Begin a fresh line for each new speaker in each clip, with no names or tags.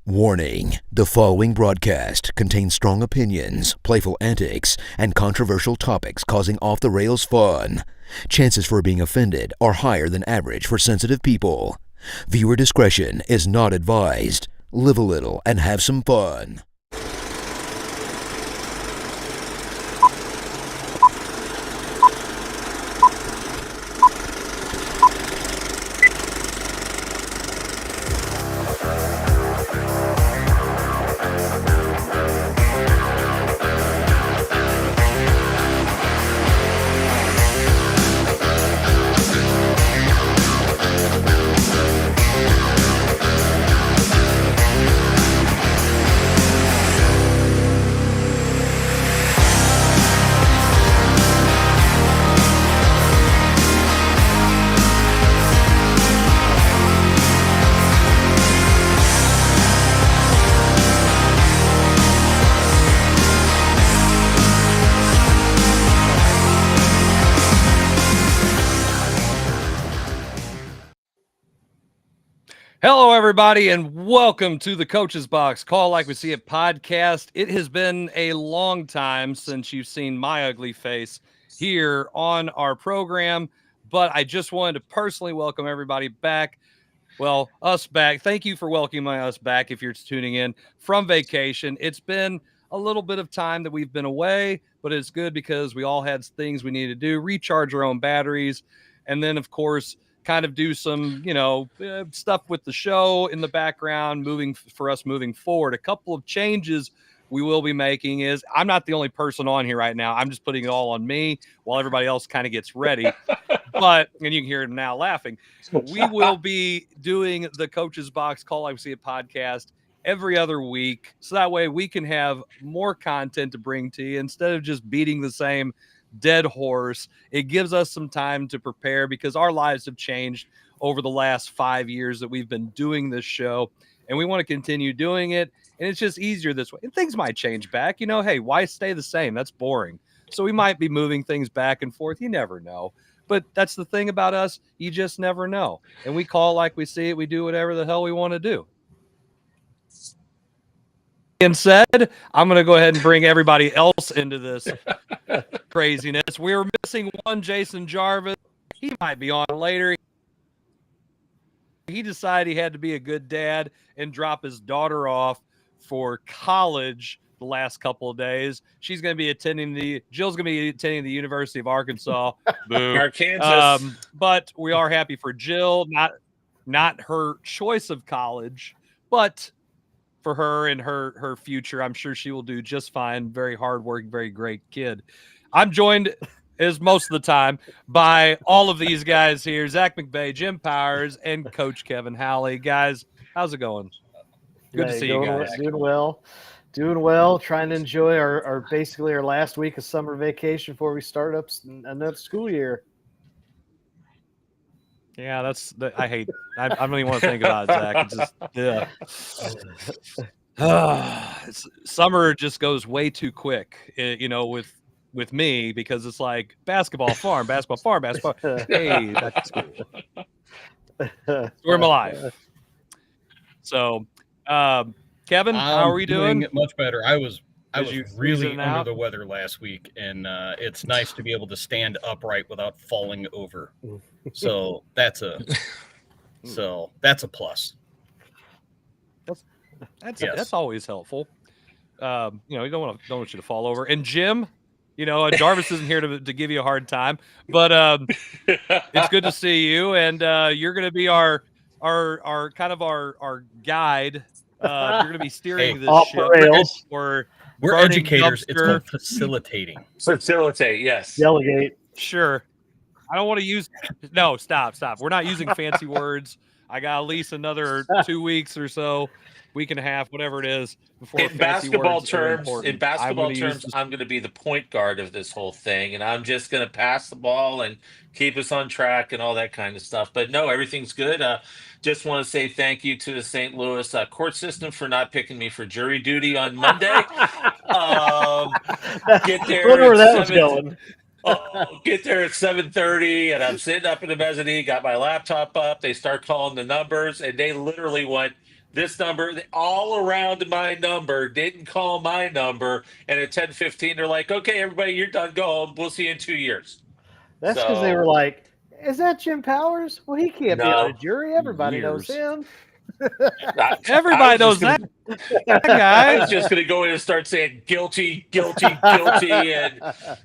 Warning: the following broadcast contains strong opinions, playful antics, and controversial topics causing off-the-rails fun. Chances for being offended are higher than average for sensitive people. Viewer discretion is not advised. Live a little and have some fun.
Hello, everybody, and welcome to the Coach's Box Call Like We See It podcast. It has been a long time since you've seen my ugly face here on our program, but I just wanted to personally welcome everybody back. Well, us back. Thank you for welcoming us back if you're tuning in from vacation. It's been a little bit of time that we've been away, but it's good because we all had things we needed to do, recharge our own batteries, and then, of course, kind of do some, stuff with the show in the background, moving forward. A couple of changes we will be making is I'm not the only person on here right now. I'm just putting it all on me while everybody else kind of gets ready. But, and you can hear him now laughing, we will be doing the Coach's Box Call Like We See It podcast every other week. So that way we can have more content to bring to you instead of just beating the same dead horse. It gives us some time to prepare because our lives have changed over the last 5 years that we've been doing this show, and we want to continue doing it. And it's just easier this way. And things might change back. Hey, why stay the same? That's boring. So we might be moving things back and forth. You never know. But that's the thing about us. You just never know. And we call like we see it. We do whatever the hell we want to do. Being said, I'm going to go ahead and bring everybody else into this craziness. We were missing one, Jason Jarvis. He might be on later. He decided he had to be a good dad and drop his daughter off for college the last couple of days. Jill's going to be attending the University of Arkansas. Boo.
Arkansas.
But we are happy for Jill, not her choice of college, but for her and her future. I'm sure she will do just fine. Very hardworking, very great kid. I'm joined, as most of the time, by all of these guys here: Zach McVey, Jim Powers, and Coach Kevin Halley. Guys, how's it going? Good to see you guys.
Doing well. Trying to enjoy our basically our last week of summer vacation before we start up another school year.
Yeah, I don't even want to think about it, Zach. It's just, summer just goes way too quick, with me, because it's like basketball farm. Hey, back to school. We're alive. So, Kevin, how are we doing?
Much better. I was really under
out?
the weather last week, and it's nice to be able to stand upright without falling over. So that's a plus.
That's always helpful. You don't want you to fall over. And Jim, Jarvis isn't here to give you a hard time, but it's good to see you. And you're going to be our guide. You're going to be steering this ship.
We're educators. It's called facilitating.
Facilitate, yes.
Delegate.
Sure. I don't want to use. No, stop. We're not using fancy words. I got at least another 2 weeks or so, week and a half, whatever it is, before
In basketball terms, I'm going to be the point guard of this whole thing, and I'm just going to pass the ball and keep us on track and all that kind of stuff. But no, everything's good. Just want to say thank you to the St. Louis court system for not picking me for jury duty on Monday. Get there.
Wonder where that was going.
Get there at 7:30, and I'm sitting up in the mezzanine, got my laptop up. They start calling the numbers, and they literally went, this number, all around my number, didn't call my number. And at 10:15, they're like, okay, everybody, you're done. Go home. We'll see you in 2 years.
That's because they were like, is that Jim Powers? Well, he can't be on a jury. Everybody knows him.
Everybody knows that guy.
I was just going to go in and start saying guilty, guilty, guilty, and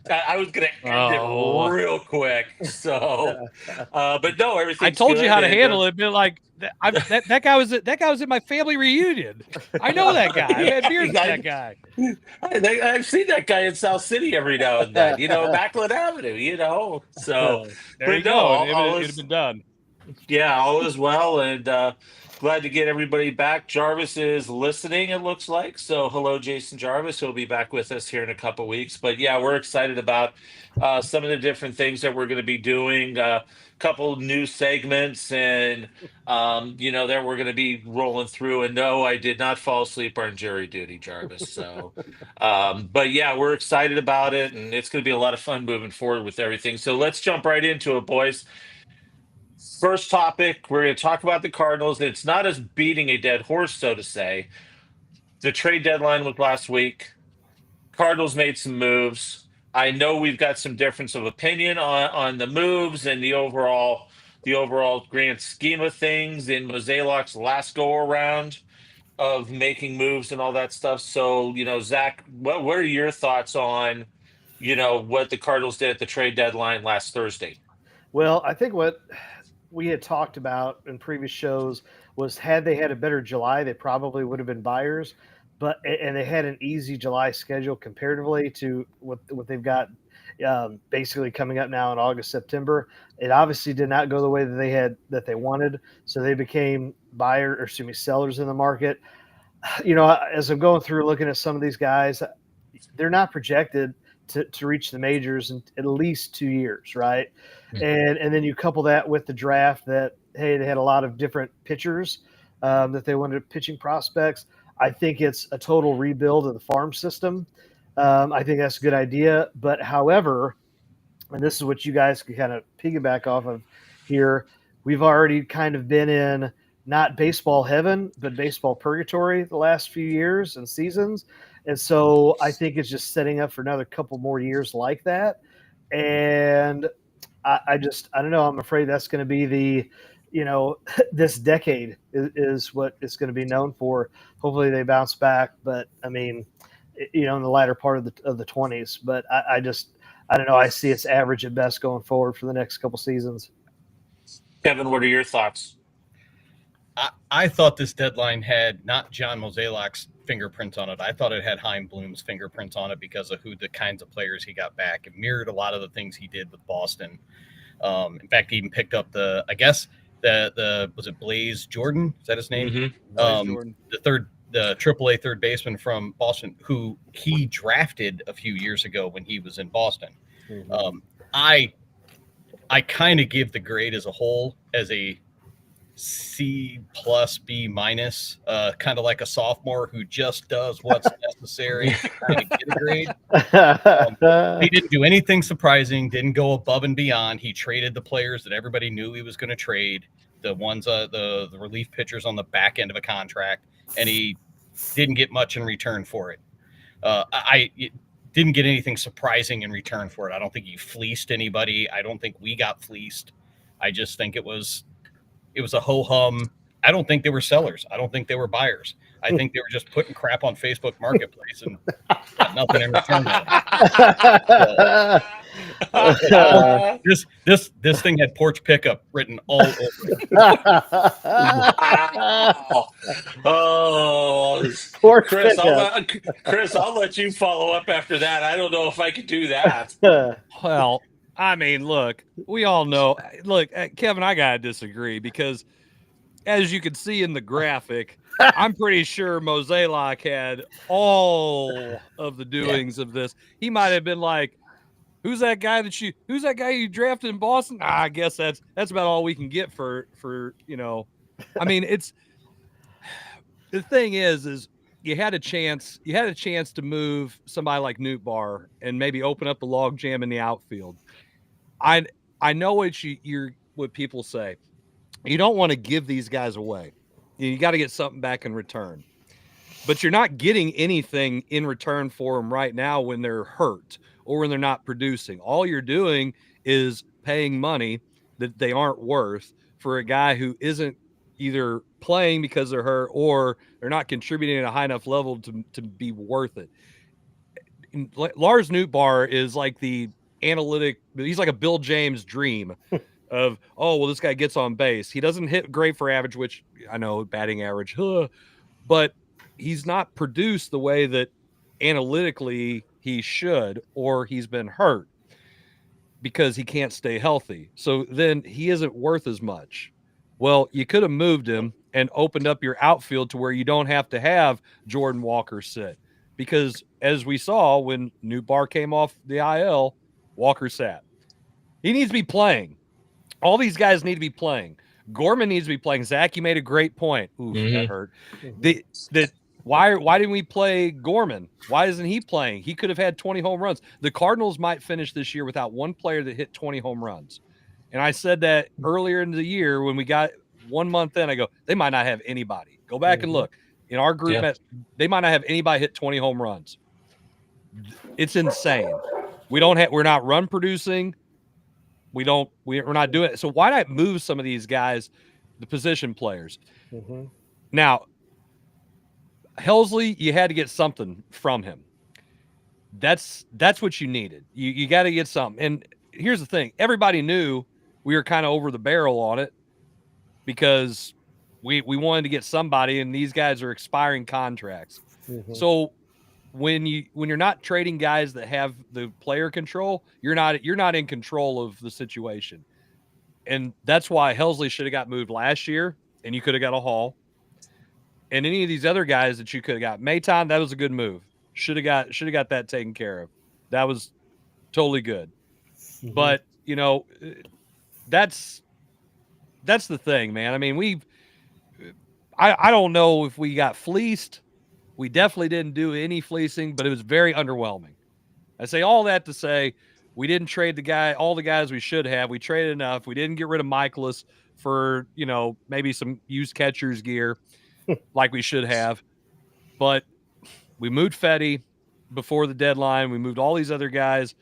I was going to end it real quick. So, but no, everything.
I told you how to handle it. But like that guy was at my family reunion. I know that guy. I had beers with that guy.
I've seen that guy in South City every now and then. Backland Avenue. So
there you go. It'd have been done.
Yeah, all is well, and glad to get everybody back. Jarvis is listening, it looks like. So hello, Jason Jarvis. He'll be back with us here in a couple of weeks. But yeah, we're excited about some of the different things that we're going to be doing. A couple new segments, and that we're going to be rolling through. And no, I did not fall asleep on jury duty, Jarvis. So, but yeah, we're excited about it, and it's going to be a lot of fun moving forward with everything. So let's jump right into it, boys. First topic, we're going to talk about the Cardinals. It's not us beating a dead horse, so to say. The trade deadline was last week. Cardinals made some moves. I know we've got some difference of opinion on the moves and the overall grand scheme of things in Mozeliak's last go around of making moves and all that stuff. So, Zach, what are your thoughts on, what the Cardinals did at the trade deadline last Thursday?
Well, I think what we had talked about in previous shows was had they had a better July, they probably would have been buyers, and they had an easy July schedule comparatively to what they've got basically coming up now in August, September. It obviously did not go the way that they wanted, so they became sellers in the market. As I'm going through looking at some of these guys, they're not projected to reach the majors in at least 2 years, right? Mm-hmm. And then you couple that with the draft that, hey, they had a lot of different pitchers that they wanted, pitching prospects. I think it's a total rebuild of the farm system. I think that's a good idea. But however, and this is what you guys can kind of piggyback off of here, we've already kind of been in not baseball heaven, but baseball purgatory the last few years and seasons. And so I think it's just setting up for another couple more years like that. And I don't know. I'm afraid that's going to be this decade is what it's going to be known for. Hopefully they bounce back. But I mean, in the latter part of the 20s. But I don't know. I see it's average at best going forward for the next couple seasons.
Kevin, what are your thoughts?
I thought this deadline had not John Mozeliak's fingerprints on it. I thought it had Chaim Bloom's fingerprints on it because of the kinds of players he got back. It mirrored a lot of the things he did with Boston. In fact, he even picked up the was it Blaze Jordan? Is that his name? Mm-hmm. The AAA third baseman from Boston, who he drafted a few years ago when he was in Boston. Mm-hmm. I kind of give the grade as a whole as a C+, B-, kind of like a sophomore who just does what's necessary to kind of get a grade. He didn't do anything surprising, didn't go above and beyond. He traded the players that everybody knew he was going to trade, the ones, the relief pitchers on the back end of a contract, and he didn't get much in return for it. I didn't get anything surprising in return for it. I don't think he fleeced anybody. I don't think we got fleeced. I just think it was a ho-hum. I don't think they were sellers. I don't think they were buyers. I think they were just putting crap on Facebook Marketplace and got nothing in return. This thing had porch pickup written all over it.
Oh,
porch
Chris,
pickup.
Chris, I'll let you follow up after that. I don't know if I could do that.
Well, I mean, look, we all know. Look, Kevin, I gotta disagree because, as you can see in the graphic, I'm pretty sure Mozeliak had all of the doings of this. He might have been like, "Who's that guy you drafted in Boston?" I guess that's about all we can get for. I mean, it's the thing is you had a chance to move somebody like Newt Barr and maybe open up a log jam in the outfield. I know what people say. You don't want to give these guys away. You got to get something back in return. But you're not getting anything in return for them right now when they're hurt or when they're not producing. All you're doing is paying money that they aren't worth for a guy who isn't either playing because they're hurt or they're not contributing at a high enough level to be worth it. Lars Nootbaar is like the analytic. He's like a Bill James dream of, oh, well, this guy gets on base. He doesn't hit great for average, which I know batting average, but he's not produced the way that analytically he should, or he's been hurt because he can't stay healthy. So then he isn't worth as much. Well, you could have moved him and opened up your outfield to where you don't have to have Jordan Walker sit. Because as we saw when Nootbaar came off the IL, Walker sat. He needs to be playing. All these guys need to be playing. Gorman needs to be playing. Zach, you made a great point. Oof, that hurt. Why didn't we play Gorman? Why isn't he playing? He could have had 20 home runs. The Cardinals might finish this year without one player that hit 20 home runs. And I said that earlier in the year when we got 1 month in, I go, they might not have anybody. Go back and look. In our group, they might not have anybody hit 20 home runs. It's insane. We're not run producing. We're not doing it. So why not move some of these guys, the position players? Now, Helsley, you had to get something from him. That's what you needed. You got to get something. And here's the thing. Everybody knew we were kind of over the barrel on it because we wanted to get somebody, and these guys are expiring contracts. So when you're not trading guys that have the player control, you're not in control of the situation. And that's why Helsley should have got moved last year, and you could have got a haul. And any of these other guys that you could have got, Mayton, that was a good move. Should have got that taken care of. That was totally good. But that's the thing, man. I mean, I don't know if we got fleeced. We definitely didn't do any fleecing, but it was very underwhelming. I say all that to say we didn't trade all the guys we should have. We traded enough. We didn't get rid of Michaelis for, maybe some used catcher's gear like we should have. But we moved Fetty before the deadline. We moved all these other guys.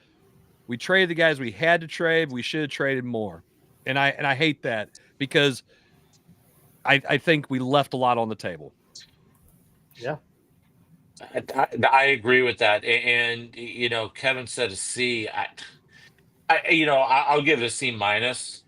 We traded the guys we had to trade. We should have traded more. And I hate that because I think we left a lot on the table.
Yeah.
I agree with that. And Kevin said a C. I'll give it a C minus.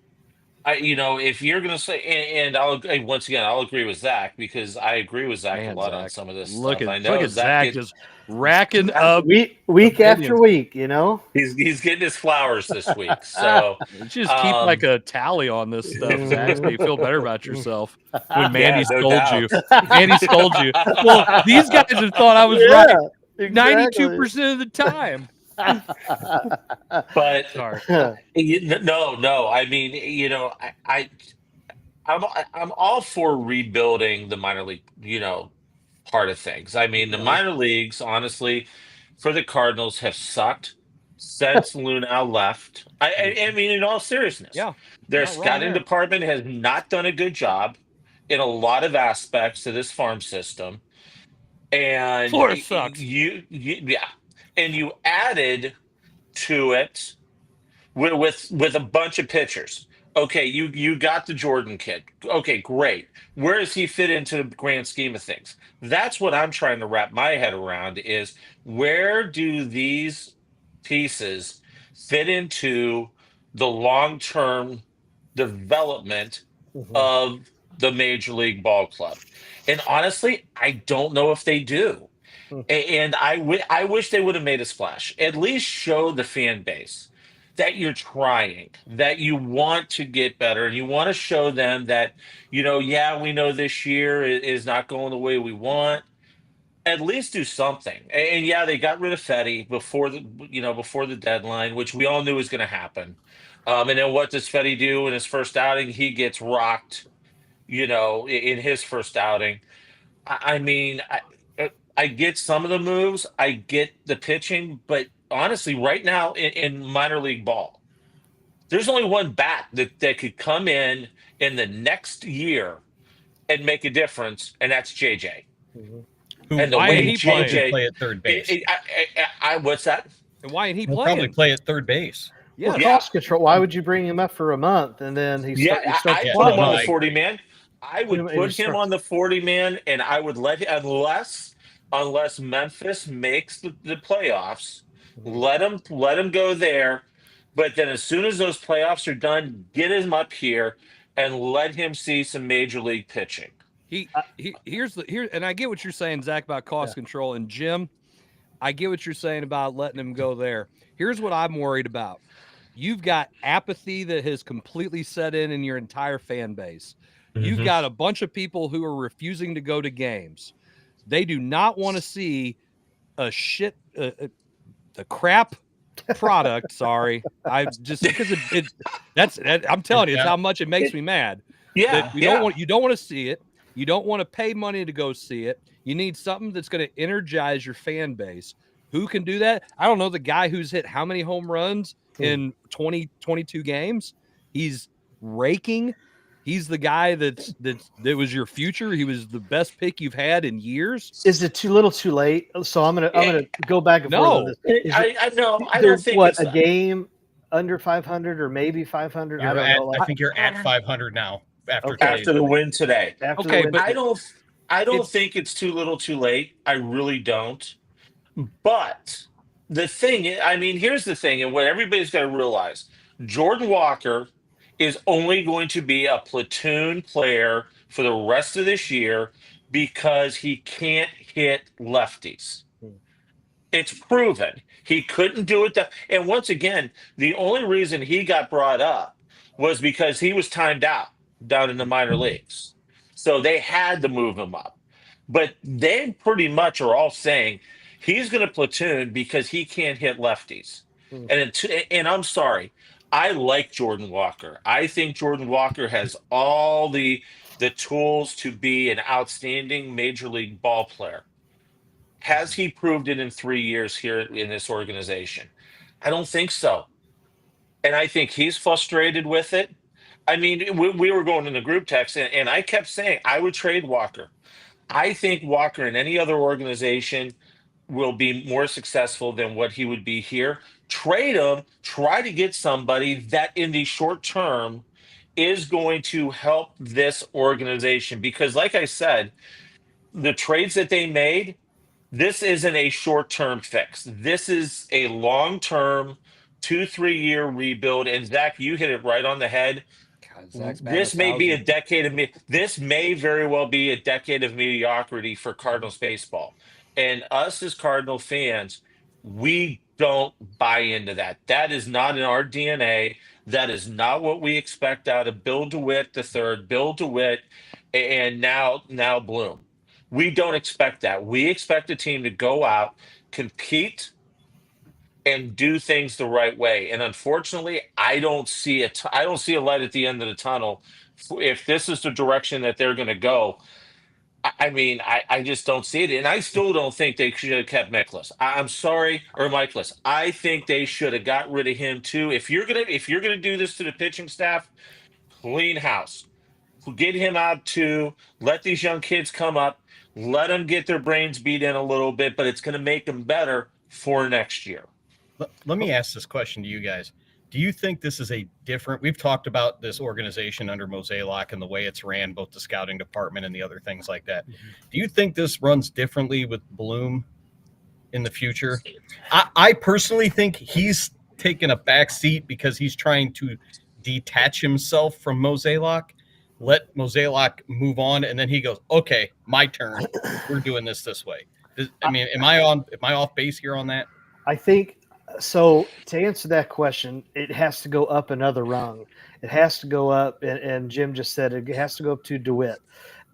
If you're going to say, and once again, I'll agree with Zach because I agree with Zach a lot on some of this stuff. I know
look at Zach just racking up
week after week.
He's getting his flowers this week. So
just keep like a tally on this stuff, Zach, so you feel better about yourself. When Mandy scolded you, Mandy scolded you. Well, these guys have thought I was right 92% of the time.
But
sorry.
No. I mean, I'm all for rebuilding the minor league, part of things. I mean, the minor leagues, honestly, for the Cardinals have sucked since Lunau left. I mean, in all seriousness, their scouting department has not done a good job in a lot of aspects of this farm system, and
Florida sucks.
And you added to it with a bunch of pitchers. Okay, you got the Jordan kid. Okay, great. Where does he fit into the grand scheme of things? That's what I'm trying to wrap my head around is where do these pieces fit into the long-term development of the Major League Ball Club? And honestly, I don't know if they do. And I wish they would have made a splash. At least show the fan base that you're trying, that you want to get better, and you want to show them that, we know this year is not going the way we want. At least do something. And they got rid of Fetty before the deadline, which we all knew was going to happen. And then what does Fetty do in his first outing? He gets rocked, in his first outing. I mean, I get some of the moves. I get the pitching. But honestly, right now in minor league ball, there's only one bat that could come in the next year and make a difference, and that's JJ.
Who,
And the
why
way
ain't he
JJ
play at third base.
What's that?
And why ain't he
He'll
playing?
probably play at third base.
Yeah.
Well, cost control. Why would you bring him up for a month and then he starts
I put him on the 40 man. I would put him on the 40 man, and I would let him, unless Memphis makes the playoffs, let him go there. But then as soon as those playoffs are done, get him up here and let him see some major league pitching.
Here's and I get what you're saying, Zach, about cost control, and Jim, I get what you're saying about letting him go there. Here's what I'm worried about. You've got apathy that has completely set in your entire fan base. You've got a bunch of people who are refusing to go to games. They do not want to see a crap product. Sorry. I just, because I'm telling you, it's how much it makes me mad.
Yeah.
You don't want to see it. You don't want to pay money to go see it. You need something that's going to energize your fan base. Who can do that? I don't know. The guy who's hit how many home runs in 22 games? He's raking. He's the guy that was your future. He was the best pick you've had in years.
Is it too late? So I'm gonna go back and forth.
I don't think
it's a game under 500 or maybe 500. I don't know.
I think you're at 500 now
after the win today.
But
I don't think it's too little, too late. I really don't. But the thing is, here's the thing, and what everybody's got to realize: Jordan Walker is only going to be a platoon player for the rest of this year because he can't hit lefties. It's proven. He couldn't do it. And once again, the only reason he got brought up was because he was timed out down in the minor leagues. So they had to move him up. But they pretty much are all saying he's going to platoon because he can't hit lefties. And I'm sorry. I like Jordan Walker. I think Jordan Walker has all the tools to be an outstanding major league ball player. Has he proved it in 3 years here in this organization? I don't think so. And I think he's frustrated with it. We were going in the group text, and I kept saying I would trade Walker. I think Walker in any other organization will be more successful than what he would be here. Trade him, try to get somebody that in the short term is going to help this organization. Because like I said, the trades that they made, this isn't a short-term fix. This is a long-term 2-3 year rebuild. And Zach, you hit it right on the head. This may be a decade of this may very well be a decade of mediocrity for Cardinals baseball. And us as Cardinal fans, we don't buy into that. That is not in our DNA. That is not what we expect out of Bill DeWitt III, Bill DeWitt, and now Bloom. We don't expect that. We expect a team to go out, compete, and do things the right way. And unfortunately, I don't see a light at the end of the tunnel. If this is the direction that they're going to go, I just don't see it. And I still don't think they should have kept Mikolas. I'm sorry, or Mikolas. I think they should have got rid of him too. If you're gonna do this to the pitching staff, clean house. Get him out too. Let these young kids come up. Let them get their brains beat in a little bit, but it's going to make them better for next year.
Let me ask this question to you guys. Do you think this is we've talked about this organization under Mozeliak and the way it's ran, both the scouting department and the other things like that. Do you think this runs differently with Bloom in the future? I personally think he's taken a back seat because he's trying to detach himself from Mozeliak, let Mozeliak move on, and then he goes, okay, my turn. We're doing this way. Am I off base here on that?
I think so. To answer that question, it has to go up another rung. It has to go up, and Jim just said it has to go up to DeWitt.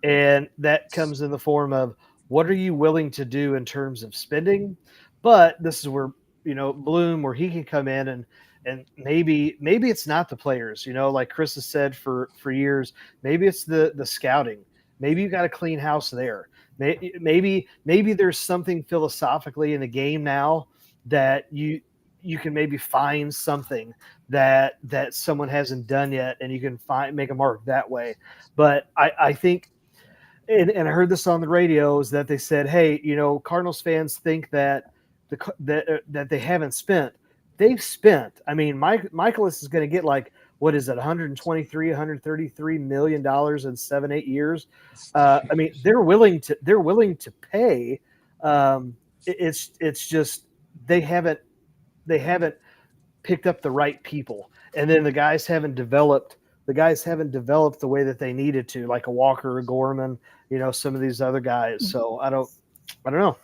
And that comes in the form of what are you willing to do in terms of spending? But this is where, Bloom, where he can come in and maybe it's not the players, like Chris has said for years, maybe it's the scouting. Maybe you got a clean house there. Maybe there's something philosophically in the game now that you can maybe find something that someone hasn't done yet, and you can make a mark that way. But I think and I heard this on the radio, is that they said, hey, Cardinals fans think that that they haven't spent. They've spent. I mean, Michaelis is going to get like, what is it, 123, 133 million dollars in 7-8 years. I mean, they're willing to pay. It's just they haven't picked up the right people, and then the guys haven't developed the way that they needed to, like a Walker, a Gorman, some of these other guys. So I don't know.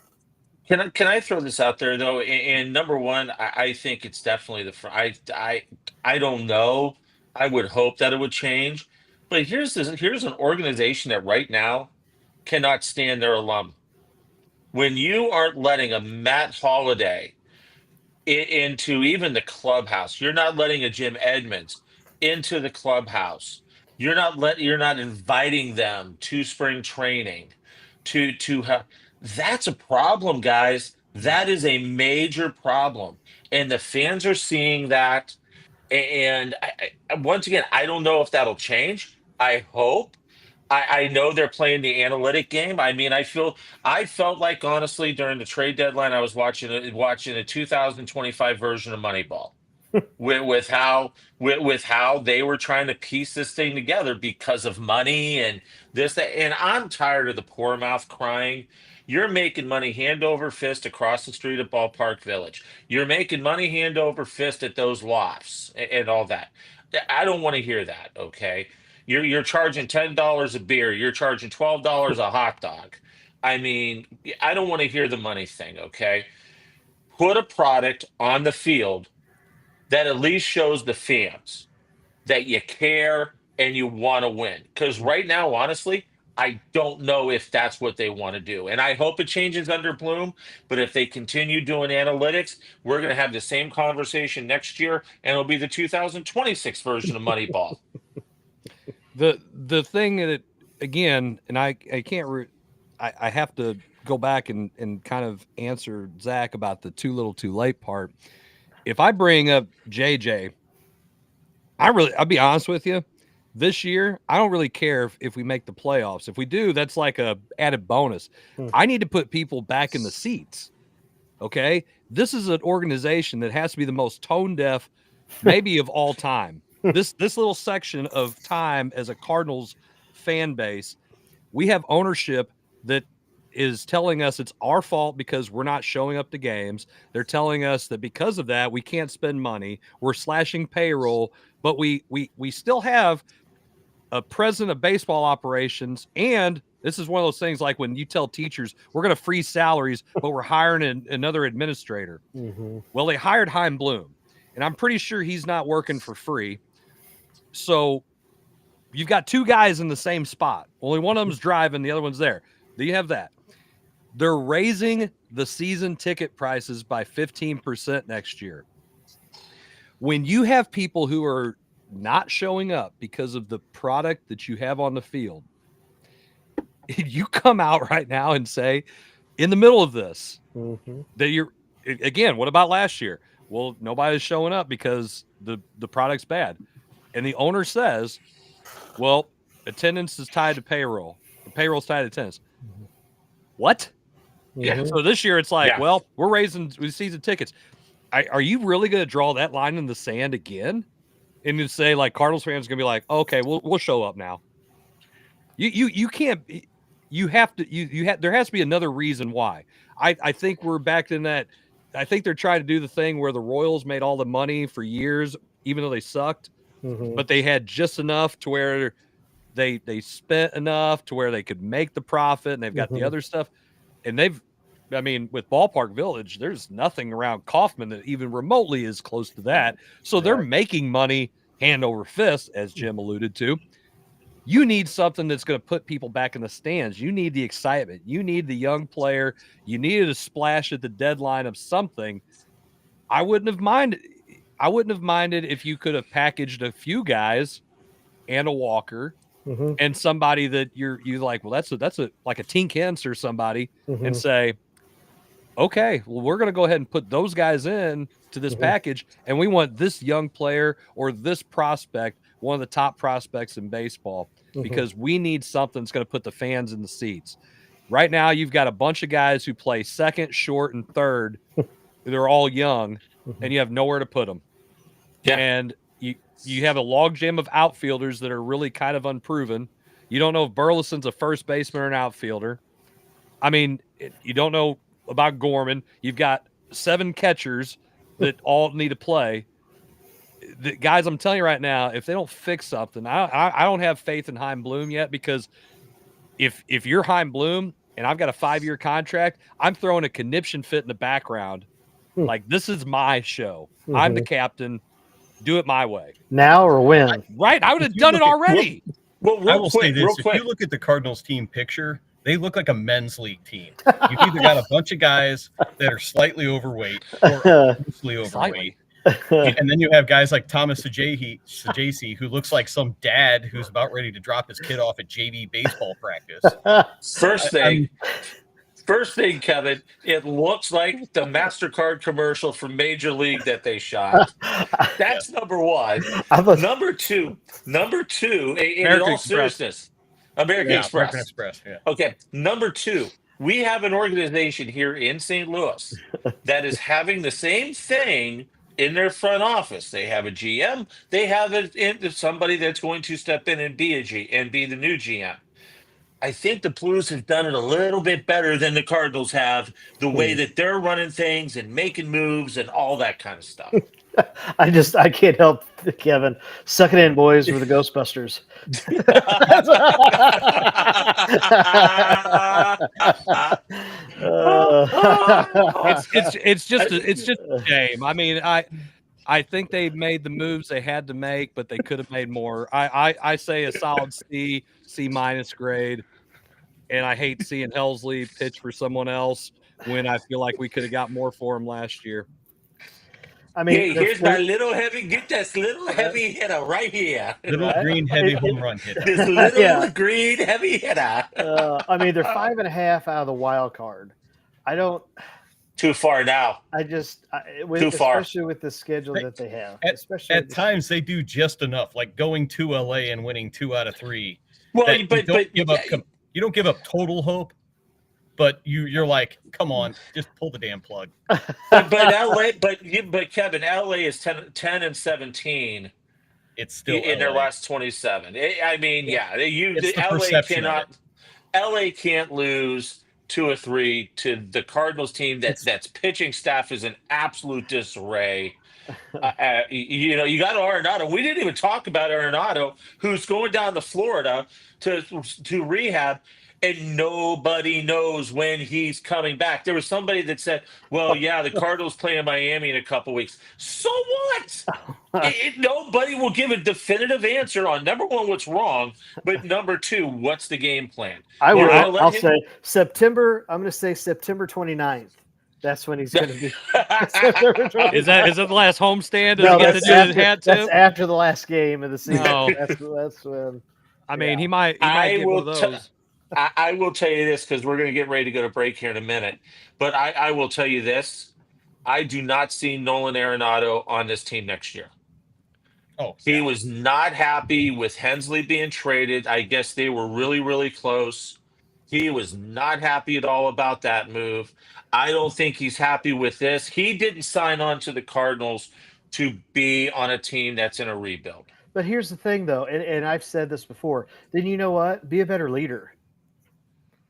Can I throw this out there though? And number one, I think it's definitely the front. I don't know. I would hope that it would change, but here's an organization that right now cannot stand their alum. When you aren't letting a Matt Holliday into even the clubhouse, you're not letting a Jim Edmonds into the clubhouse. You're not inviting them to spring training, to have. That's a problem, guys. That is a major problem, and the fans are seeing that. And once again, I don't know if that'll change. I hope. I know they're playing the analytic game. I mean, I felt like honestly during the trade deadline, I was watching a 2025 version of Moneyball with how they were trying to piece this thing together because of money and this that. And I'm tired of the poor mouth crying. You're making money hand over fist across the street at Ballpark Village. You're making money hand over fist at those lofts and all that. I don't want to hear that. Okay, you're charging $10 a beer. You're charging $12 a hot dog. I mean, I don't want to hear the money thing. Okay, put a product on the field that at least shows the fans that you care and you want to win. Because right now, honestly, I don't know if that's what they want to do. And I hope it changes under Bloom. But if they continue doing analytics, we're going to have the same conversation next year, and it'll be the 2026 version of Moneyball.
The thing that, again, and I can't I have to go back and kind of answer Zach about the too little too late part. If I bring up JJ, I'll be honest with you. This year, I don't really care if we make the playoffs. If we do, that's like a added bonus. I need to put people back in the seats. Okay? This is an organization that has to be the most tone deaf maybe of all time. This little section of time as a Cardinals fan base, we have ownership that is telling us it's our fault because we're not showing up to games. They're telling us that because of that, we can't spend money. We're slashing payroll, but we still have a president of baseball operations. And this is one of those things like when you tell teachers, we're going to freeze salaries, but we're hiring another administrator. Mm-hmm. Well, they hired Chaim Bloom, and I'm pretty sure he's not working for free. So you've got two guys in the same spot. Only one of them's driving, the other one's there. Do you have that? They're raising the season ticket prices by 15% next year. When you have people who are not showing up because of the product that you have on the field, you come out right now and say, in the middle of this, that you're, again, what about last year? Well, nobody's showing up because the product's bad. And the owner says, well, attendance is tied to payroll. The payroll's tied to attendance. What? Yeah. So this year it's like, well, we're raising season tickets. Are you really going to draw that line in the sand again? And to say like Cardinals fans are going to be like, okay, we'll show up now. You can't. You have to. There has to be another reason why. I think we're back in that. I think they're trying to do the thing where the Royals made all the money for years, even though they sucked, but they had just enough to where they spent enough to where they could make the profit, and they've got the other stuff. And with Ballpark Village, there's nothing around Kauffman that even remotely is close to that. So they're making money hand over fist, as Jim alluded to. You need something that's going to put people back in the stands. You need the excitement. You need the young player. You needed a splash at the deadline of something. I wouldn't have minded if you could have packaged a few guys and a Walker and somebody that you like, well, that's a like a Tink Hens or somebody, and say, okay, well, we're going to go ahead and put those guys in to this package, and we want this young player or this prospect, one of the top prospects in baseball. because we need something that's going to put the fans in the seats. Right now, you've got a bunch of guys who play second, short, and third. They're all young, and you have nowhere to put them.
Yeah.
And you have a logjam of outfielders that are really kind of unproven. You don't know if Burleson's a first baseman or an outfielder. I mean, you don't know about Gorman. You've got 7 catchers that all need to play. The guys, I'm telling you right now, if they don't fix something, I don't have faith in Chaim Bloom yet, because if you're Chaim Bloom and I've got a 5-year contract, I'm throwing a conniption fit in the background. Like, this is my show. I'm the captain. Do it my way.
Now or when?
Right. I would have done it already.
Well, I will say this. If you look at the Cardinals team picture, they look like a men's league team. You've either got a bunch of guys that are slightly overweight or mostly overweight. And then you have guys like Thomas Sajasi, who looks like some dad who's about ready to drop his kid off at JV baseball practice.
First thing, Kevin, it looks like the MasterCard commercial from Major League that they shot. That's number one. Number two, in all seriousness, American Express.
Yeah.
Okay, number 2, we have an organization here in St. Louis that is having the same thing in their front office. They have a GM. They have somebody that's going to step in and be the new GM. I think the Blues have done it a little bit better than the Cardinals have, the way that they're running things and making moves and all that kind of stuff.
I can't help, Kevin. Suck it in, boys. We're the Ghostbusters.
It's just a shame. I mean, I think they made the moves they had to make, but they could have made more. I say a solid C minus grade, and I hate seeing Helsley pitch for someone else when I feel like we could have got more for him last year.
I mean,
hey, here's my little heavy. Get this little heavy hitter right here.
Little green heavy home run hitter.
This little green heavy hitter.
I mean, they're 5.5 out of the wild card. I don't.
Too far now.
Especially with the schedule that they have.
At times, they do just enough, like going to LA and winning 2 out of 3.
Well,
you don't give up total hope, but you're like, come on, just pull the damn plug.
but LA, but Kevin, LA is 10 and 17.
It's still
in
LA.
Their last 27. I mean, LA can't lose 2 or 3 to the Cardinals team that's pitching staff is in absolute disarray. You got Arenado. We didn't even talk about Arenado, who's going down to Florida to rehab, and nobody knows when he's coming back. There was somebody that said, well, yeah, the Cardinals play in Miami in a couple weeks. So what? Nobody will give a definitive answer on, number 1, what's wrong, but number 2, what's the game plan?
I'll say September. I'm going to say September 29th. That's when he's going to be.
Is that the last homestand?
No, that's after the last game of the season.
No.
That's when.
I mean, he might get one of those.
I will tell you this, because we're going to get ready to go to break here in a minute. But I will tell you this. I do not see Nolan Arenado on this team next year. He was not happy with Hensley being traded. I guess they were really, really close. He was not happy at all about that move. I don't think he's happy with this. He didn't sign on to the Cardinals to be on a team that's in a rebuild.
But here's the thing, though, and I've said this before. Then you know what? Be a better leader.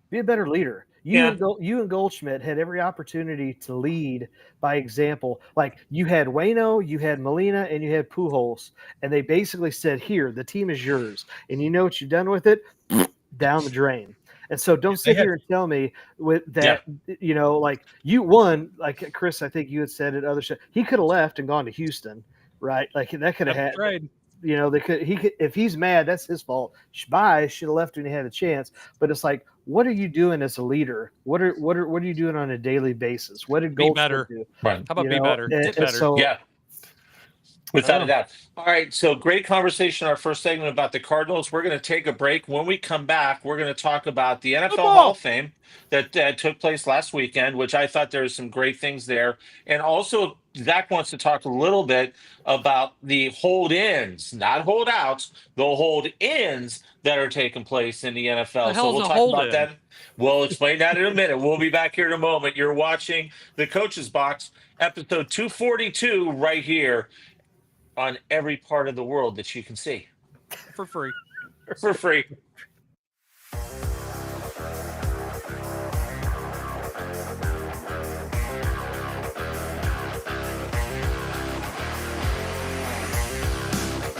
Be a better leader. You and Goldschmidt had every opportunity to lead by example. Like, you had Waino, you had Molina, and you had Pujols, and they basically said, here, the team is yours. And you know what you've done with it? Down the drain. And so don't sit here and tell me with that, like you won, like Chris, I think you had said it other shit. He could have left and gone to Houston, right? Like that could have had,
right.
They could, if he's mad, that's his fault. Shabazz should have left when he had a chance. But it's like, what are you doing as a leader? What are you doing on a daily basis? What did Goldschmidt do?
Right. How about be better?
And so,
Without a doubt. All right, so great conversation. Our first segment about the Cardinals. We're going to take a break. When we come back, we're going to talk about the NFL Hall of Fame that took place last weekend, which I thought there was some great things there. And also, Zach wants to talk a little bit about the hold-ins, not holdouts, the hold-ins that are taking place in the NFL. So we'll talk about that. We'll explain that in a minute. We'll be back here in a moment. You're watching the Coach's Box, episode 242, right here on every part of the world that you can see.
For free.
For free.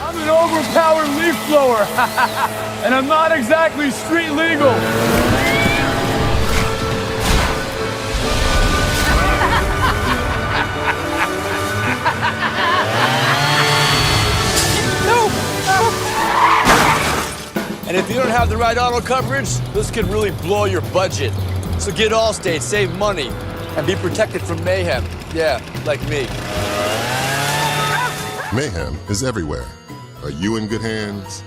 I'm an overpowered leaf blower, and I'm not exactly street legal. And if you don't have the right auto coverage, this could really blow your budget. So get Allstate, save money, and be protected from mayhem. Yeah, like me.
Mayhem is everywhere. Are you in good hands?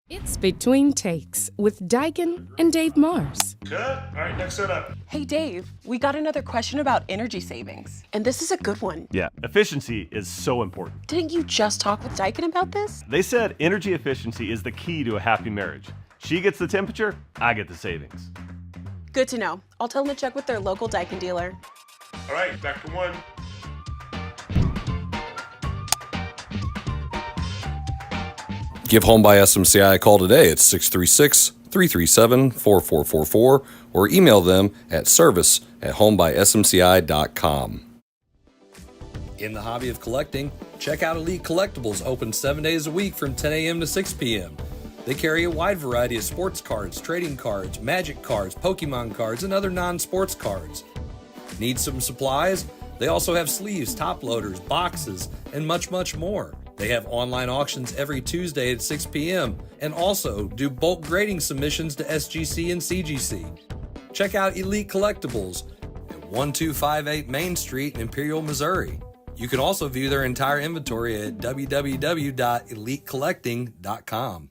It's Between Takes with Daikin and Dave Mars.
Good. All right, next setup.
Hey, Dave, we got another question about energy savings. And this is a good one.
Yeah, efficiency is so important.
Didn't you just talk with Daikin about this?
They said energy efficiency is the key to a happy marriage. She gets the temperature, I get the savings.
Good to know. I'll tell them to check with their local Daikin dealer.
All right, back to one.
Give Home by SMCI a call today at 636-337-4444 or email them at service@homebysmci.com. In the hobby of collecting, check out Elite Collectibles, open 7 days a week from 10 a.m. to 6 p.m. They carry a wide variety of sports cards, trading cards, magic cards, Pokemon cards, and other non-sports cards. Need some supplies? They also have sleeves, top loaders, boxes, and much, much more. They have online auctions every Tuesday at 6 p.m. and also do bulk grading submissions to SGC and CGC. Check out Elite Collectibles at 1258 Main Street in Imperial, Missouri. You can also view their entire inventory at www.elitecollecting.com.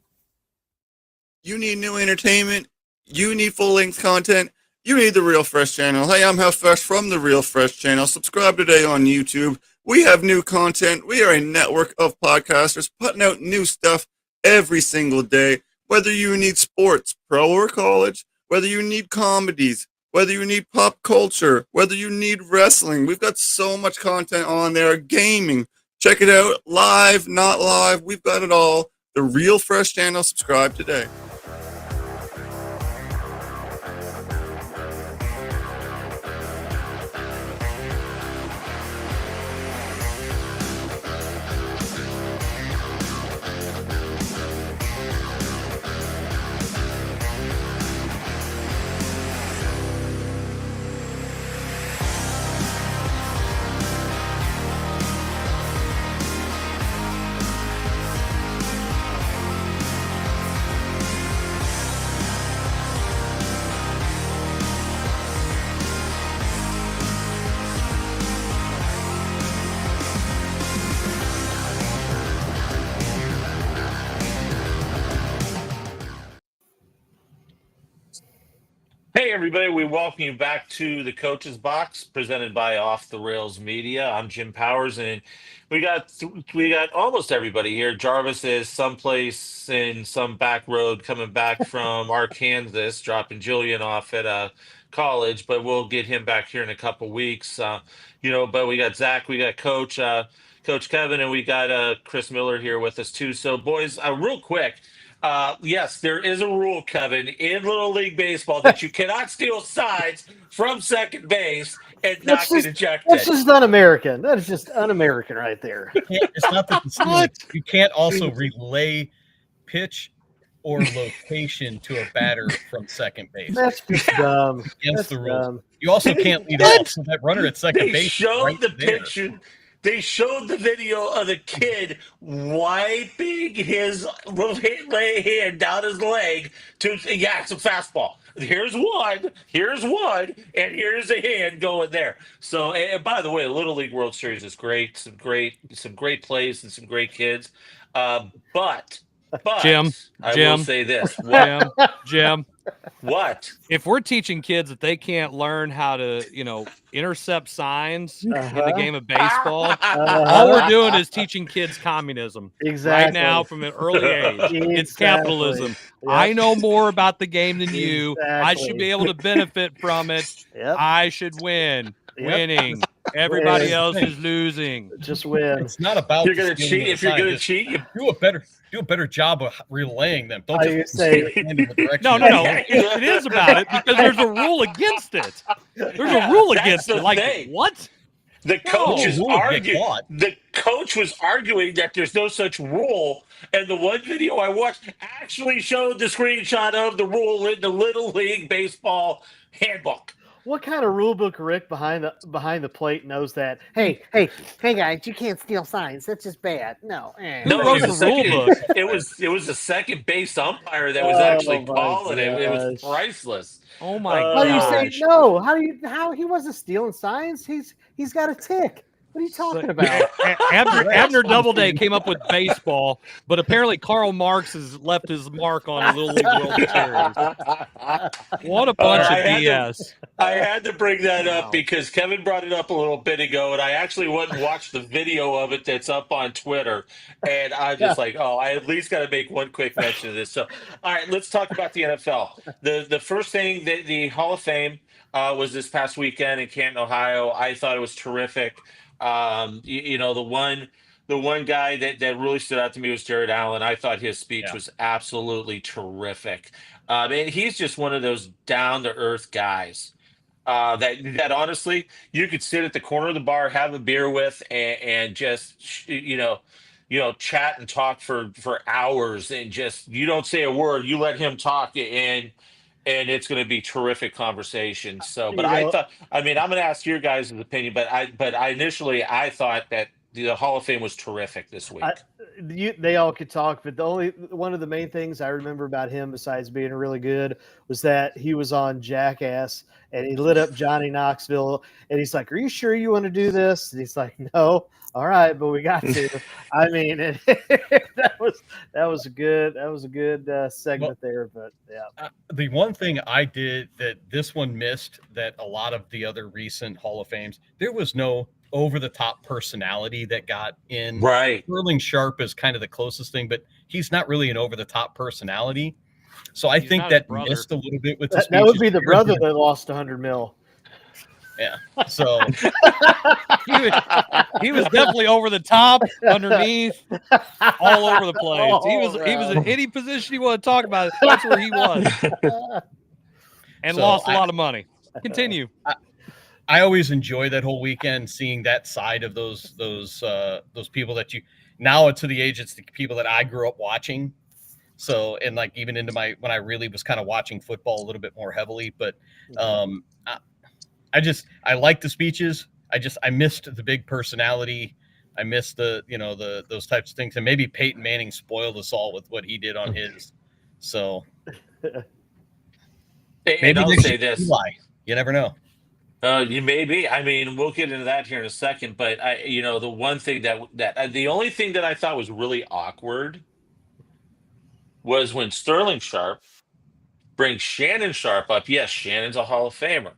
You need new entertainment. You need full-length content. You need the Real Fresh channel. Hey, I'm Health Fresh from the Real Fresh channel. Subscribe today on YouTube. We have new content. We are a network of podcasters putting out new stuff every single day. Whether you need sports, pro or college, whether you need comedies, whether you need pop culture, whether you need wrestling, we've got so much content on there. Gaming, check it out. Live, not live, we've got it all. The Real Fresh channel. Subscribe today.
Hey, everybody. We welcome you back to the Coach's Box presented by Off the Rails Media. I'm Jim Powers, and we got almost everybody here. Jarvis is someplace in some back road coming back from Arkansas, dropping Jillian off at college, but we'll get him back here in a couple weeks. But we got Zach, we got Coach Kevin, and we got Chris Miller here with us too. So, boys, real quick. Yes, there is a rule, Kevin, in Little League Baseball that you cannot steal sides from second base and not get ejected.
That's just un-American. That is just un-American right there.
It's not that you can't also relay pitch or location to a batter from second base.
That's just dumb.
Against the rules. Dumb. You also can't lead off, so that runner at second base.
Showed the picture. They showed the video of the kid wiping his hand down his leg it's a fastball. here's one, and here's a hand going there. So, and by the way, the Little League World Series is great. Some great plays and some great kids. But
Jim,
I will say this.
Jim.
What?
If we're teaching kids that they can't learn how to, intercept signs in the game of baseball, all we're doing is teaching kids communism.
Exactly.
Right now from an early age. It's capitalism.
Yep.
I know more about the game than you. I should
Exactly.
be able to benefit from it.
Yep.
I should win.
Yep.
Winning. Everybody else is losing.
Just win.
It's not about
you're going to cheat. If you're going to cheat, you
do a better job of relaying them. Don't just
say
hand in the direction.
No. It is about it because there's a rule against it. There's a rule against it. Like
thing.
what?
The coach is arguing. The coach was arguing that there's no such rule, and the one video I watched actually showed the screenshot of the rule in the Little League Baseball handbook.
What kind of rule book Rick behind the plate knows that?
Hey, guys, you can't steal signs. That's just bad. No.
Who wrote the rule book?
It was a second base umpire that was actually calling it. It was priceless.
Oh my
How
gosh.
do you say no? How he wasn't stealing signs? He's got a tick. What are you talking about?
Abner Doubleday came up with baseball, but apparently Karl Marx has left his mark on the Little League World Series. What a bunch of BS.
I had to bring that up because Kevin brought it up a little bit ago, and I actually went and watched the video of it that's up on Twitter, and I'm just like, I at least got to make one quick mention of this. So, all right, let's talk about the NFL. The first thing, that the Hall of Fame was this past weekend in Canton, Ohio. I thought it was terrific. The one guy that really stood out to me was Jared Allen. I thought his speech was absolutely terrific. And he's just one of those down to earth guys that honestly you could sit at the corner of the bar, have a beer with, and just chat and talk for hours, and just you don't say a word, you let him talk, and it's going to be terrific conversation. So, but I'm going to ask your guys' opinion, but I initially thought that the Hall of Fame was terrific this week.
They all could talk, but one of the main things I remember about him, besides being really good, was that he was on Jackass and he lit up Johnny Knoxville, and he's like, "Are you sure you want to do this?" And he's like, "No." All right, but we got to. I mean, that was a good segment there. But yeah,
the one thing I did that this one missed that a lot of the other recent Hall of Fames, there was no over-the-top personality that got in.
Right.
Sterling Sharp is kind of the closest thing, but he's not really an over-the-top personality. So I think that missed a little bit with the
that would be the brother that lost $100 million.
Yeah. So
he was definitely over the top, underneath, all over the place. He was in any position you want to talk about. That's where he was, and lost a lot of money. Continue.
I always enjoy that whole weekend, seeing that side of those people that you now to the age it's the people that I grew up watching. So, and like even into when I really was kind of watching football a little bit more heavily, but I like the speeches. I missed the big personality. I missed those types of things. And maybe Peyton Manning spoiled us all with what he did on his. So
and I'll say this.
You never know.
You may be. I mean, we'll get into that here in a second. But the one thing the only thing that I thought was really awkward was when Sterling Sharp brings Shannon Sharp up. Yes, Shannon's a Hall of Famer.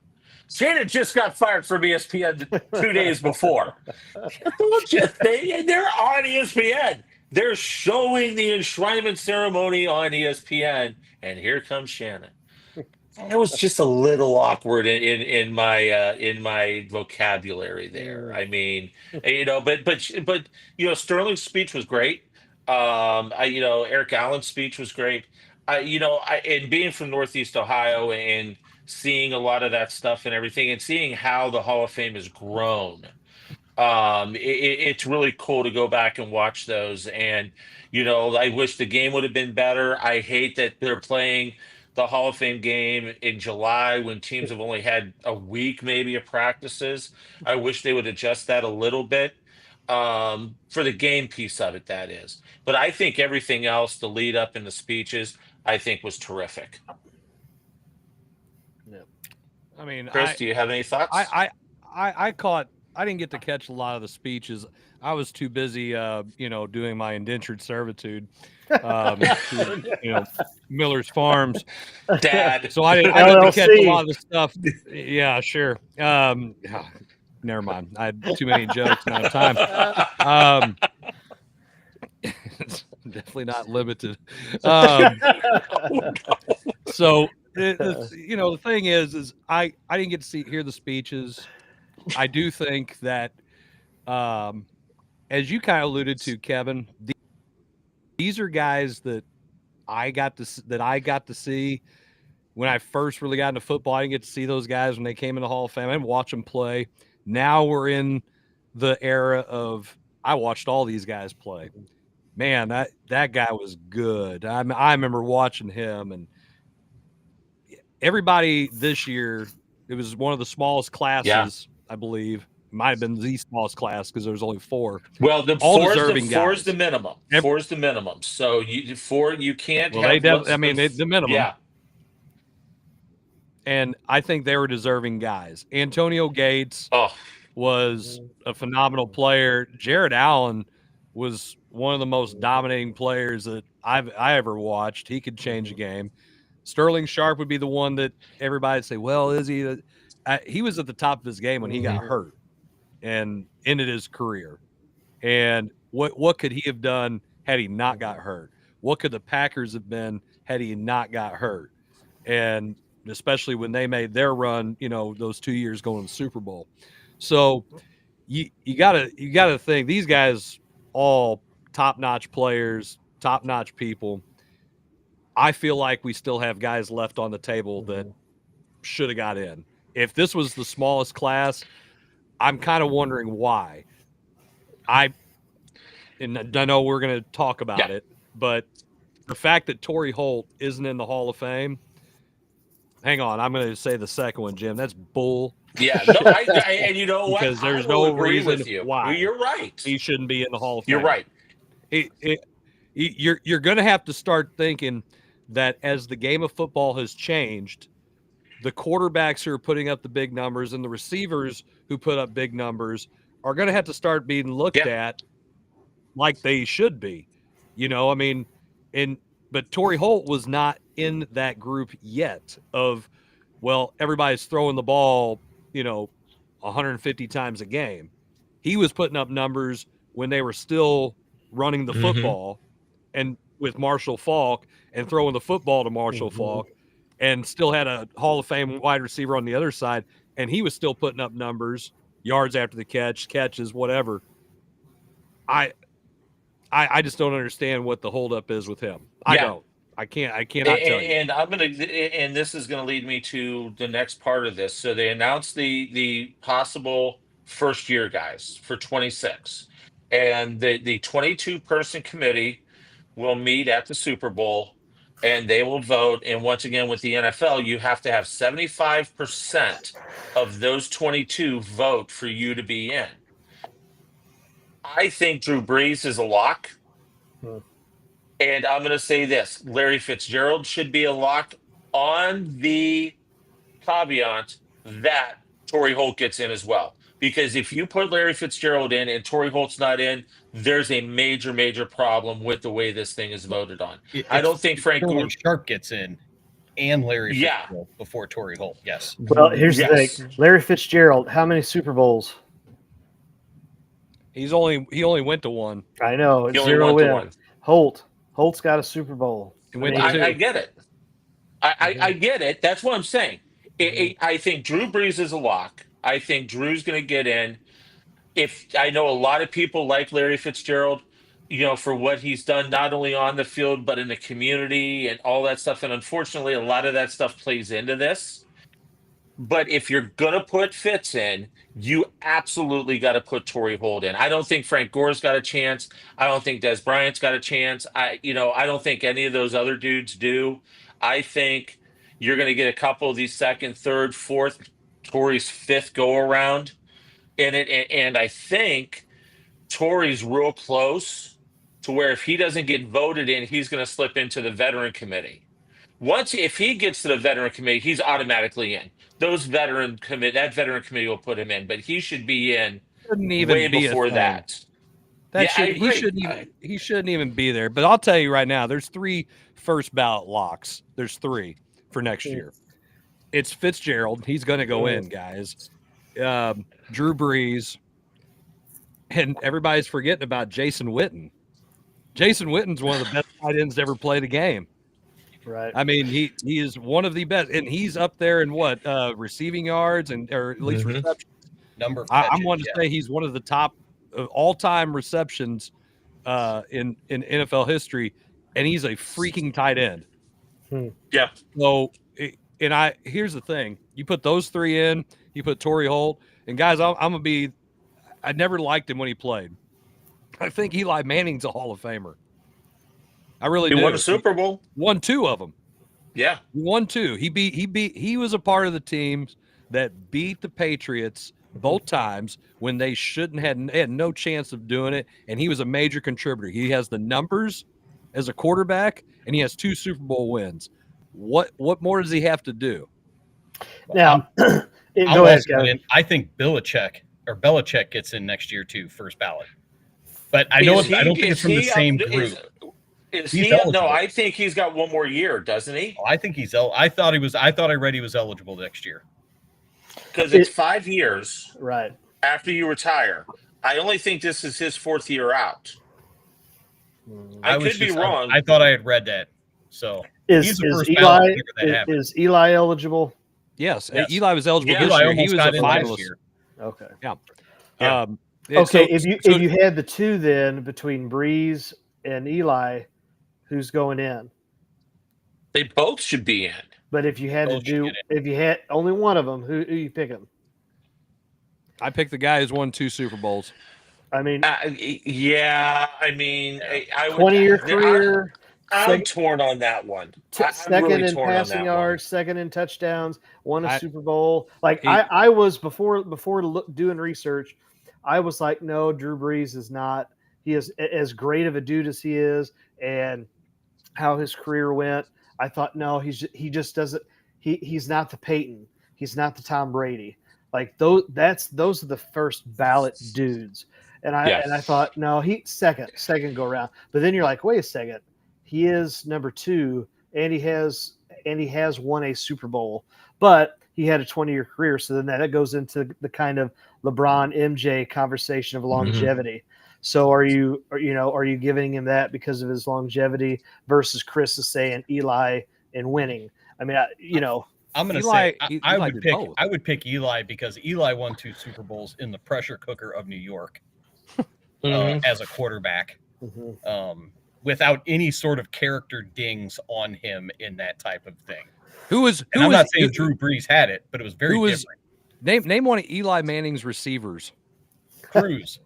Shannon just got fired from ESPN 2 days before. They're on ESPN. They're showing the enshrinement ceremony on ESPN, and here comes Shannon. It was just a little awkward in my vocabulary there. I mean, but Sterling's speech was great. Eric Allen's speech was great. And being from Northeast Ohio and seeing a lot of that stuff and everything, and seeing how the Hall of Fame has grown, it's really cool to go back and watch those. And I wish the game would have been better. I hate that they're playing the Hall of Fame game in July when teams have only had a week maybe of practices. I wish they would adjust that a little bit for the game piece of it, that is. But I think everything else, the lead up and the speeches, I think was terrific.
I mean,
Chris, do you have any thoughts?
I didn't get to catch a lot of the speeches. I was too busy, doing my indentured servitude, to, Miller's Farms.
Dad.
So I didn't get to catch a lot of the stuff. Yeah, sure. Never mind. I had too many jokes, not time. It's definitely not limited. So the thing is I didn't get to hear the speeches. I do think that, as you kind of alluded to, Kevin, these are guys that I got to see when I first really got into football. I didn't get to see those guys when they came in the Hall of Fame. I didn't watch them play. Now we're in the era of I watched all these guys play. Man, that guy was good. I remember watching him, and everybody this year, it was one of the smallest classes, I believe. It might have been the smallest class because there was only 4.
Well,
four
is the minimum. 4 is the minimum. So you can't have
the minimum.
Yeah.
And I think they were deserving guys. Antonio Gates was a phenomenal player. Jared Allen was one of the most dominating players that I ever watched. He could change a game. Sterling Sharp would be the one that everybody'd say, well, is he? He was at the top of his game when he got hurt and ended his career. And what could he have done had he not got hurt? What could the Packers have been had he not got hurt? And especially when they made their run, those 2 years going to the Super Bowl. So you gotta think these guys all top-notch players, top-notch people. I feel like we still have guys left on the table that should have got in. If this was the smallest class, I'm kind of wondering why. I know we're going to talk about it, but the fact that Torrey Holt isn't in the Hall of Fame, hang on, I'm going to say the second one, Jim. That's bull.
Yeah, no, and you know what?
Because there's no reason
why. You're right.
He shouldn't be in the Hall of Fame.
You're right.
You're going to have to start thinking that as the game of football has changed, the quarterbacks who are putting up the big numbers and the receivers who put up big numbers are going to have to start being looked at like they should be. But Torrey Holt was not in that group yet of, well, everybody's throwing the ball, 150 times a game. He was putting up numbers when they were still running the football and with Marshall Faulk and throwing the football to Marshall Faulk, and still had a Hall of Fame wide receiver on the other side. And he was still putting up numbers, yards after the catches, whatever. I just don't understand what the holdup is with him. I don't. I cannot tell you.
And this is going to lead me to the next part of this. So they announced the possible first year guys for 26, and the 22 person committee will meet at the Super Bowl, and they will vote. And once again, with the NFL, you have to have 75% of those 22 vote for you to be in. I think Drew Brees is a lock. And I'm going to say this. Larry Fitzgerald should be a lock on the caveat that Torrey Holt gets in as well. Because if you put Larry Fitzgerald in and Torrey Holt's not in, there's a major, major problem with the way this thing is voted on. I don't think Frank
Sharp gets in and Larry Fitzgerald before Torrey Holt. Yes.
Well, here's the thing. Larry Fitzgerald, how many Super Bowls?
He only went to one.
I know. It's 0 wins. Holt's got a Super Bowl.
I get it. I get it. That's what I'm saying. I think Drew Brees is a lock. I think Drew's going to get in. If I know a lot of people like Larry Fitzgerald, for what he's done, not only on the field, but in the community and all that stuff. And unfortunately, a lot of that stuff plays into this. But if you're going to put Fitz in, you absolutely got to put Torrey Holt in. I don't think Frank Gore's got a chance. I don't think Des Bryant's got a chance. I don't think any of those other dudes do. I think you're going to get a couple of these second, third, fourth, Torrey's fifth go around in it. And I think Torrey's real close to where if he doesn't get voted in, he's going to slip into the veteran committee, if he gets to the veteran committee, he's automatically in. That veteran committee will put him in, but he should be in
Shouldn't even
way
be a
before
thing.
that.
That
I
he
agree.
he shouldn't even be there. But I'll tell you right now, there's 3 first ballot locks. There's 3 for next year. It's Fitzgerald. He's going to go in, guys. Drew Brees, and everybody's forgetting about Jason Witten. Jason Witten's one of the best tight ends to ever play the game.
Right.
I mean, he is one of the best, and he's up there in what receiving yards or at least receptions.
Number.
I'm wanting to say he's one of the top all-time receptions in NFL history, and he's a freaking tight end.
Yeah.
So, here's the thing: you put those 3 in, you put Torrey Holt, and guys, I'm gonna be. I never liked him when he played. I think Eli Manning's a Hall of Famer. I really do.
He won a Super Bowl.
Won 2 of them.
Yeah.
He won 2. He was a part of the teams that beat the Patriots both times when they had no chance of doing it, and he was a major contributor. He has the numbers as a quarterback, and he has 2 Super Bowl wins. What more does he have to do?
Now, go ahead, Kevin.
I think Belichick gets in next year too, first ballot. But I don't think it's from the same group.
No, I think he's got one more year, doesn't he?
I think he's. I read he was eligible next year.
Because it's 5 years,
right,
after you retire. I only think this is his 4th year out. I could be wrong.
I thought I had read that. So
is Eli eligible?
Yes. Eli was eligible this year. He was a finalist.
Okay.
Yeah.
Okay. If you had the 2 then between Brees and Eli, who's going in?
They both should be in.
But if you had if you had only one of them, who you picking?
I picked the guy who's won 2 Super Bowls.
I mean,
I mean,
20-year career.
I'm torn on that one.
Second
really
in passing yards, second in touchdowns, won a Super Bowl. Like I was before doing research, I was like, no, Drew Brees is not. He is as great of a dude as he is, and how his career went. I thought, no, he just doesn't. He's not the Peyton. He's not the Tom Brady. Like those are the first ballot dudes. And I thought, no, he second go around. But then you're like, wait a second, he is number 2, and he has won a Super Bowl, but he had a 20-year career. So then that goes into the kind of LeBron MJ conversation of longevity. So are you giving him that because of his longevity versus Chris is saying Eli and winning? I mean,
I'm going to say I would pick Eli because Eli won 2 Super Bowls in the pressure cooker of New York as a quarterback, without any sort of character dings on him in that type of thing. I'm not saying Drew Brees had it, but it was very different.
Name one of Eli Manning's receivers.
Cruz.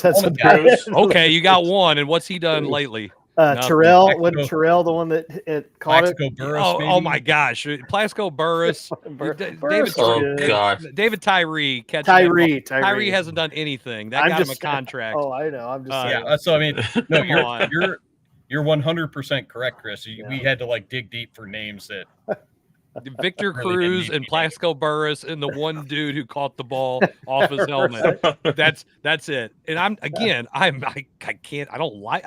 That's
what
Cruz.
Okay, you got one. And what's he done lately?
Terrell, wasn't Terrell the one that caught
Plaxico
it?
Burress,
oh my gosh, Plaxico Burress, David Tyree. Tyree hasn't done anything. That got him a contract.
Oh, I know. I'm just saying.
So I mean, no, you're 100% correct, Chris. We had to dig deep for names that.
Victor Cruz and Plaxico Burress and the one dude who caught the ball off his helmet. That's it. And I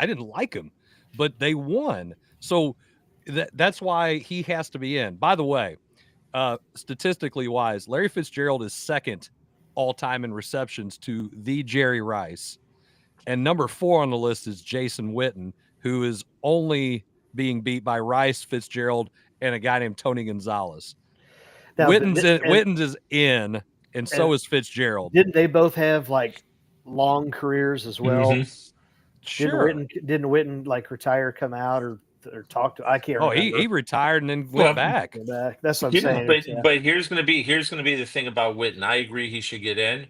didn't like him, but they won. So that's why he has to be in. By the way, statistically wise, Larry Fitzgerald is second all time in receptions to the Jerry Rice. And number 4 on the list is Jason Witten, who is only being beat by Rice, Fitzgerald, and a guy named Tony Gonzalez. Now, Witten's is in, and so is Fitzgerald.
Didn't they both have long careers as well?
Sure.
Didn't Witten retire, come out, or talk to? I can't remember.
He retired and then went back.
That's what I'm saying.
But here's gonna be the thing about Witten. I agree he should get in.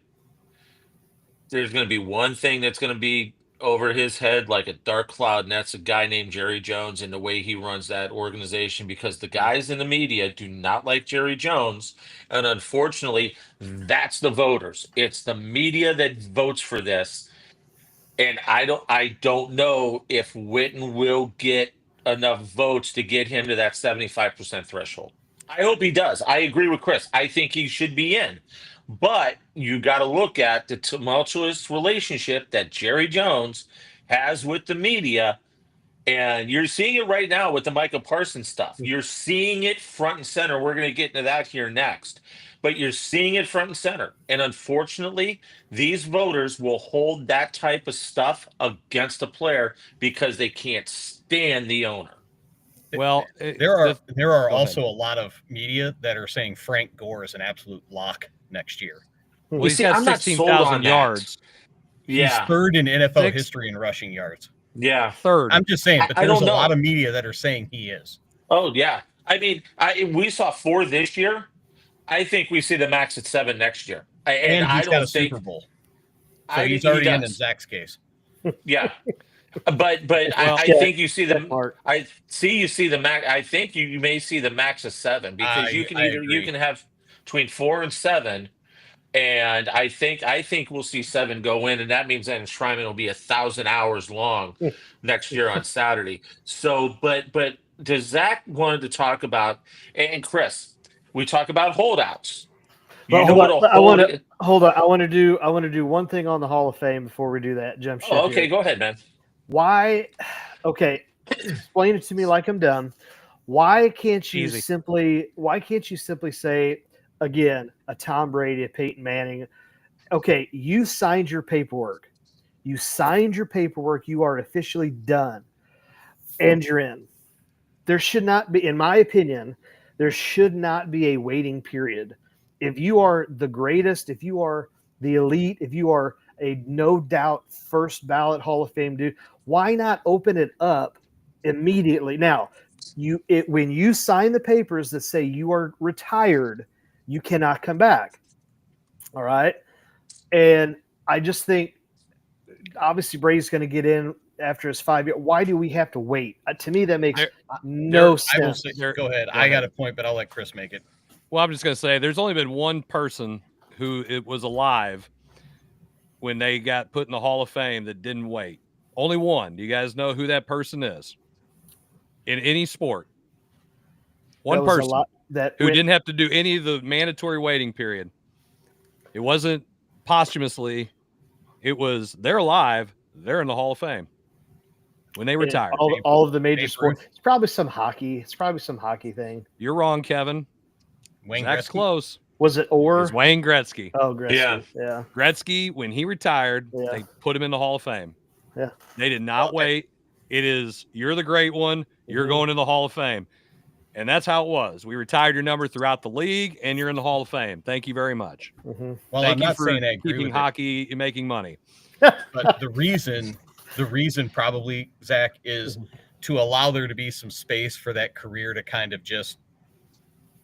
There's gonna be one thing that's gonna be over his head like a dark cloud, and that's a guy named Jerry Jones and the way he runs that organization, because the guys in the media do not like Jerry Jones, and unfortunately that's the voters. It's the media that votes for this, and I don't know if Witten will get enough votes to get him to that 75% threshold. I hope he does. I agree with Chris. I think he should be in. But you got to look at the tumultuous relationship that Jerry Jones has with the media. And you're seeing it right now with the Micah Parsons stuff. You're seeing it front and center. We're going to get into that here next. But you're seeing it front and center. And unfortunately, these voters will hold that type of stuff against a player because they can't stand the owner.
Well,
there are also a lot of media that are saying Frank Gore is an absolute lock next year.
Well, he's got 16,000 yards.
He's third in NFL history in rushing yards.
Yeah,
third.
I'm just saying, but there's a lot of media that are saying he is.
Oh yeah, I mean, we saw 4 this year. I think we see the max at 7 next year.
And he's got a Super Bowl, so he's already in Zach's case.
Yeah, but I think you see the. You see the max. I think you may see the max of 7 because you can have between 4 and 7. And I think we'll see 7 go in, and that means that enshrinement will be 1,000 hours long next year on Saturday. So, but does Zach wanted to talk about, and Chris, we talk about holdouts.
I want to do one thing on the Hall of Fame before we do that. Jump ship.
Oh, okay, go ahead, man.
Why? Okay, explain it to me like I'm dumb. Why can't you simply say? Again, a Tom Brady, a Peyton Manning. Okay, you signed your paperwork. You are officially done. And you're in. There should not be, in my opinion, there should not be a waiting period. If you are the greatest, if you are the elite, if you are a no doubt first ballot Hall of Fame dude, why not open it up immediately? Now, when you sign the papers that say you are retired, you cannot come back. All right. And I just think obviously Brady's going to get in after his 5 year. Why do we have to wait? To me, that makes no sense.
Go ahead. I got a point, but I'll let Chris make it.
Well, I'm just going to say there's only been one person who it was alive when they got put in the Hall of Fame that didn't wait. Only one. Do you guys know who that person is? In any sport. One person. Who didn't have to do any of the mandatory waiting period. It wasn't posthumously. It was they're alive. They're in the Hall of Fame when they retired.
All of the major sports. It's probably some hockey. It's probably some hockey thing.
You're wrong, Kevin. Zach's close.
Was it
It was Wayne Gretzky.
Oh, Gretzky. Yeah.
Gretzky, when he retired, they put him in the Hall of Fame.
Yeah.
They did not wait. It is, you're the great one. You're going in the Hall of Fame. And that's how it was. We retired your number throughout the league, and you're in the Hall of Fame. Thank you very much.
Mm-hmm. Well, I'm not saying I agree
keeping
with
hockey and making money.
But the reason probably, Zach, is to allow there to be some space for that career to kind of just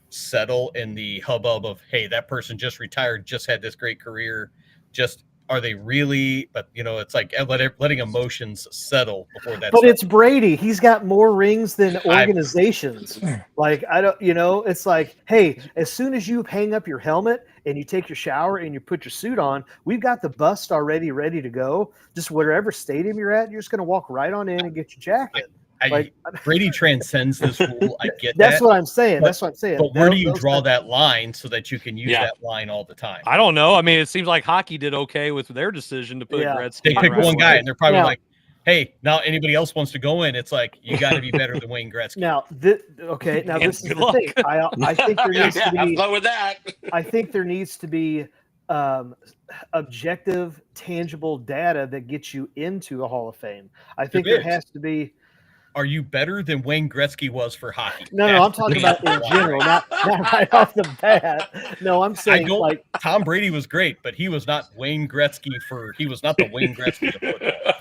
settle in the hubbub of, hey, that person just retired, just had this great career. Just are they really? But it's like letting emotions settle before that.
But it's Brady. He's got more rings than organizations. Like I don't. It's like, hey, as soon as you hang up your helmet and you take your shower and you put your suit on, we've got the bust already ready to go. Just whatever stadium you're at, you're just going to walk right on in and get your jacket.
Brady transcends this rule. I get
That's what I'm saying. That's what I'm saying.
But where do you draw that line so that you can use that line all the time?
I don't know. I mean, it seems like hockey did okay with their decision to put Gretzky.
They pick one guy, and they're probably like, hey, now anybody else wants to go in. It's like, you got to be better than Wayne Gretzky.
Now, this is the thing. I think there needs to be.
Have fun with that.
I think there needs to be objective, tangible data that gets you into a Hall of Fame. I think there has to be.
Are you better than Wayne Gretzky was for hockey?
No, I'm talking about in general, not right off the bat. No, I'm saying like
Tom Brady was great, but he was not Wayne Gretzky he was not the Wayne Gretzky of football.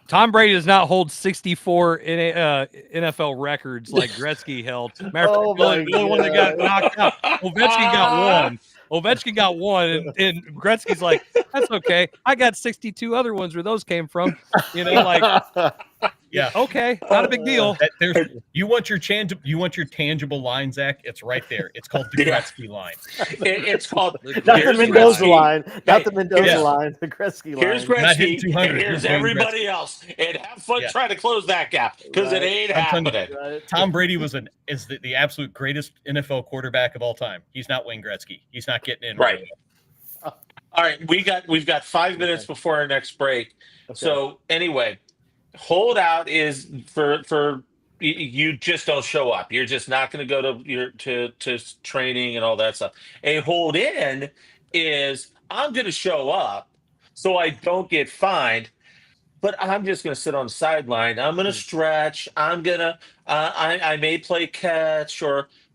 Tom Brady does not hold 64 NFL records like Gretzky held. Matter of fact, the only one that got knocked out. Ovechkin got one. Ovechkin got one, and Gretzky's like, that's okay. I got 62 other ones where those came from.
Yeah.
Okay. Not a big deal.
You want your tangible line, Zach? It's right there. It's called the Gretzky line.
It's called
not the Mendoza line. Not the Mendoza line. The Gretzky line.
Here's Gretzky. And here's everybody else. And have fun trying to close that gap because it ain't happening.
Tom Brady is the absolute greatest NFL quarterback of all time. He's not Wayne Gretzky. He's not getting in.
Right. All right. We've got 5 minutes before our next break. Okay. So anyway, holdout is for you just don't show up. You're just not going to go to training and all that stuff. A hold in is I'm going to show up so I don't get fined, but I'm just going to sit on the sideline. I'm going to stretch. I'm going to I may play catch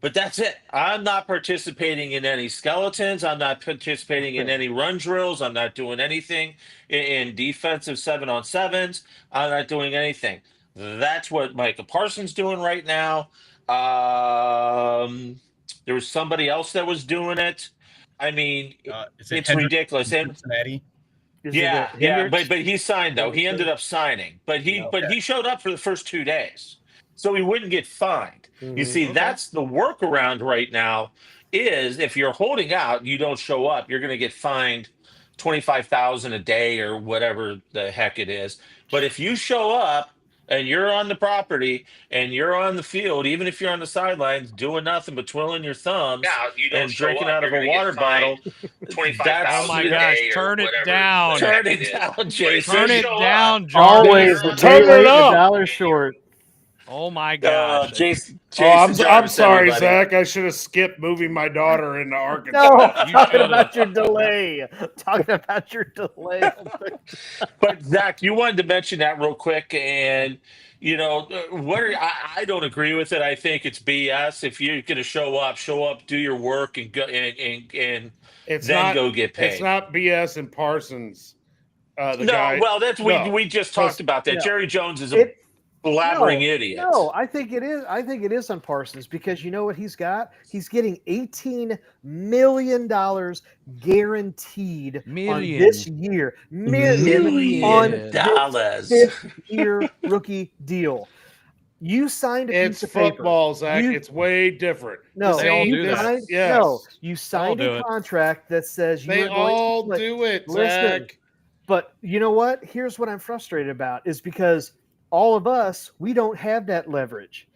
but that's it. I'm not participating in any skeletons. I'm not participating in any run drills. I'm not doing anything in defensive 7-on-7s. I'm not doing anything. That's what Micah Parsons doing right now. There was somebody else that was doing it. I mean, it's ridiculous.
Cincinnati?
Yeah. But he signed though. He ended up signing. But he showed up for the first 2 days, so he wouldn't get fined. You see, that's the workaround right now. Is if you're holding out, you don't show up, you're going to get fined $25,000 a day or whatever the heck it is. But if you show up and you're on the property and you're on the field, even if you're on the sidelines doing nothing but twiddling your thumbs and drinking out of a water bottle,
oh my gosh, turn it down.
Turn it down, Jason.
Turn it down, Jarvis.
Always turn it up. $1 short.
Oh my gosh.
Jason,
I'm sorry, Zach. I should have skipped moving my daughter into Arkansas.
No, talking about your delay.
But Zach, you wanted to mention that real quick, and I don't agree with it. I think it's BS. If you're going to show up, do your work, and go and go get paid.
It's not BS in Parsons.
We just talked about that. Jerry Jones is a blabbering idiot.
No, I think it is. I think it is on Parsons because you know what he's got? He's getting $18 million guaranteed on this year. Million on this fifth-year rookie deal. You signed a piece of paper.
It's football, Zach. It's way different.
No,
they all do that.
Yes.
No, you signed a contract that says
they all do it, Zach.
But you know what? Here's what I'm frustrated about is because all of us, we don't have that leverage.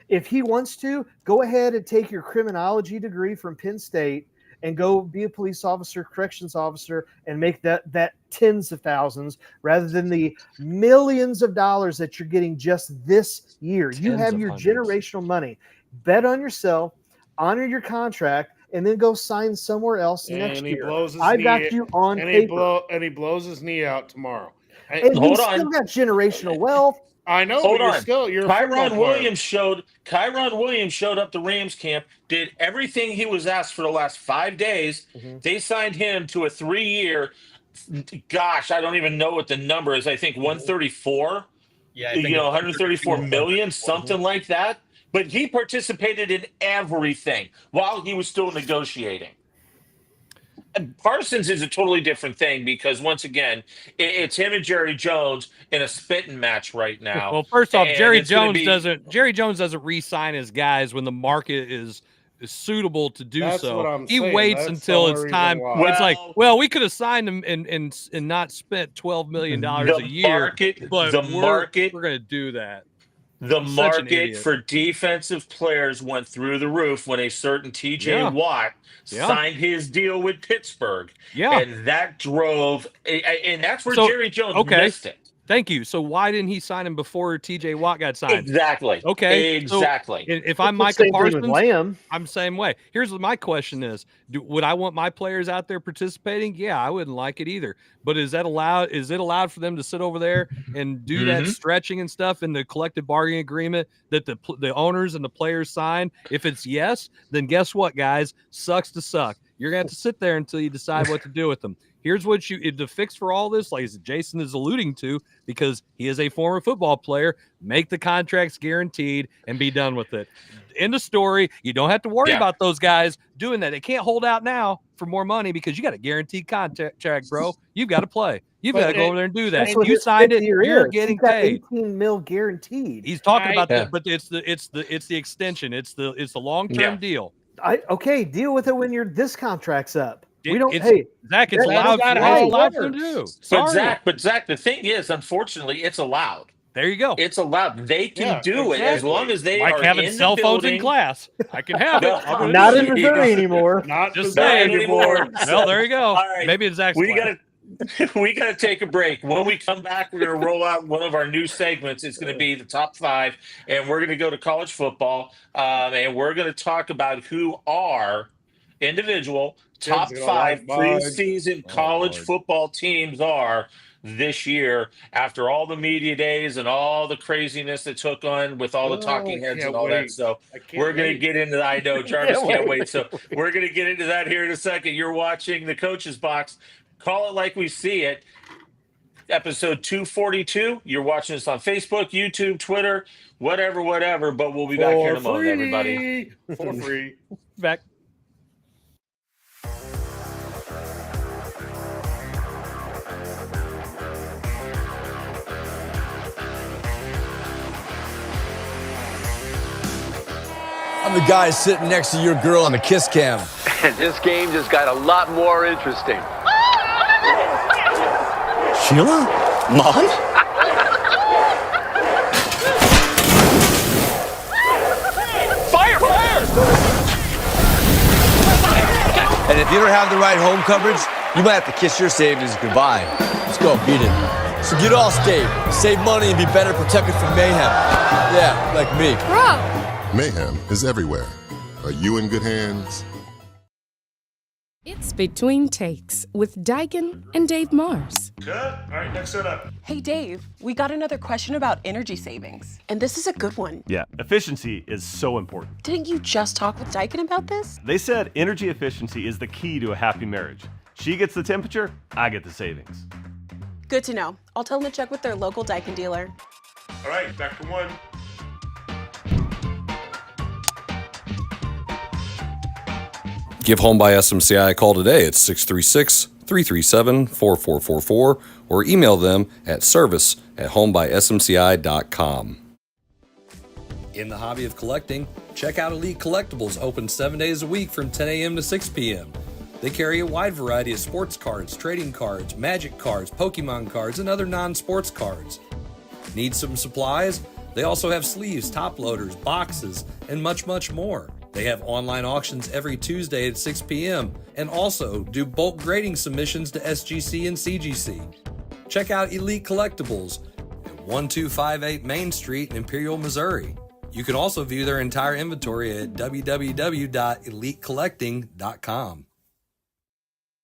If he wants to, go ahead and take your criminology degree from Penn State and go be a police officer, corrections officer, and make that tens of thousands rather than the millions of dollars that you're getting just this year. You have your generational money. Bet on yourself, honor your contract, and then go sign somewhere else next year. I've got you on paper.
And he blows his knee out tomorrow.
And he's still got generational wealth.
I know.
Hold
but
on.
You're
Kyron Williams showed up to Rams camp, did everything he was asked for the last 5 days. Mm-hmm. They signed him to a 3-year. Gosh, I don't even know what the number is. I think 134.
Yeah,
134 million, something like that. But he participated in everything while he was still negotiating. Parsons is a totally different thing because once again, it's him and Jerry Jones in a spitting match right now.
Well, first off, Jerry Jones doesn't re-sign his guys when the market is suitable to do so. He waits until it's time. It's like, we could have signed him and not spent $12 million a year. We're going to do that.
The market for defensive players went through the roof when a certain TJ Watt signed his deal with Pittsburgh. Yeah. And that drove, and that's where Jerry Jones missed it.
Thank you. So why didn't he sign him before TJ Watt got signed?
Exactly.
Okay.
Exactly.
So if I'm Micah Parsons, I'm the same way. Here's what my question is. Would I want my players out there participating? Yeah, I wouldn't like it either. But is that allowed? Is it allowed for them to sit over there and do that stretching and stuff in the collective bargaining agreement that the owners and the players sign? If it's yes, then guess what, guys? Sucks to suck. You're going to have to sit there until you decide what to do with them. Here's what the fix for all this, like Jason is alluding to, because he is a former football player, make the contracts guaranteed and be done with it. End of story. You don't have to worry about those guys doing that. They can't hold out now for more money because you got a guaranteed contract, bro. You've got to play. You better go over there and do that.
That's what
You
his
signed it.
fifth year
You're
is.
getting
He's got
paid.
18 mil guaranteed.
He's talking about that, but it's the extension. It's the long-term deal.
Okay, deal with it when this contract's up. We don't.
Zach, it's
that's
allowed.
not
It's
how it
allowed for them
works.
to do.
But Zach, the thing is, unfortunately, it's allowed.
There you go.
It's allowed. They can do it as long as they
like
are
having
in
cell
the
phones
building.
in class. I can have it.
Not in Missouri anymore.
Not
just
Missouri
saying.
anymore.
Well, there you go.
All right.
Maybe it's Zach's
We
class.
we gotta take a break. When we come back, we're gonna roll out one of our new segments. It's gonna be the top 5, and we're gonna go to college football, and we're gonna talk about who are individual top 5 preseason college football teams are this year after all the media days and all the craziness that took on with all the talking heads and all that. So we're going to get into that. I know Jarvis can't wait. So we're going to get into that here in a second. You're watching the Coach's Box. Call it like we see it. Episode 242. You're watching us on Facebook, YouTube, Twitter, whatever. But we'll be back here in a moment, everybody.
For free.
Back.
I'm the guy sitting next to your girl on the kiss cam.
And this game just got a lot more interesting.
Sheila? Mom?
Fire!
And if you don't have the right home coverage, you might have to kiss your savings goodbye. Let's go, beat it. So get Allstate, save money, and be better protected from mayhem. Yeah, like me.
Bro!
Mayhem is everywhere. Are you in good hands?
It's Between Takes with Daikin and Dave Mars.
Cut. All right, next set up.
Hey, Dave, we got another question about energy savings. And this is a good one.
Yeah, efficiency is so important.
Didn't you just talk with Daikin about this?
They said energy efficiency is the key to a happy marriage. She gets the temperature, I get the savings.
Good to know. I'll tell them to check with their local Daikin dealer.
All right, back to 1.
Give Home by SMCI a call today at 636-337-4444 or email them at service@homebysmci.com. In the hobby of collecting, check out Elite Collectibles, open 7 days a week from 10 a.m. to 6 p.m. They carry a wide variety of sports cards, trading cards, magic cards, Pokemon cards, and other non-sports cards. Need some supplies? They also have sleeves, top loaders, boxes, and much more. They have online auctions every Tuesday at 6 p.m. and also do bulk grading submissions to SGC and CGC. Check out Elite Collectibles at 1258 Main Street in Imperial, Missouri. You can also view their entire inventory at www.elitecollecting.com.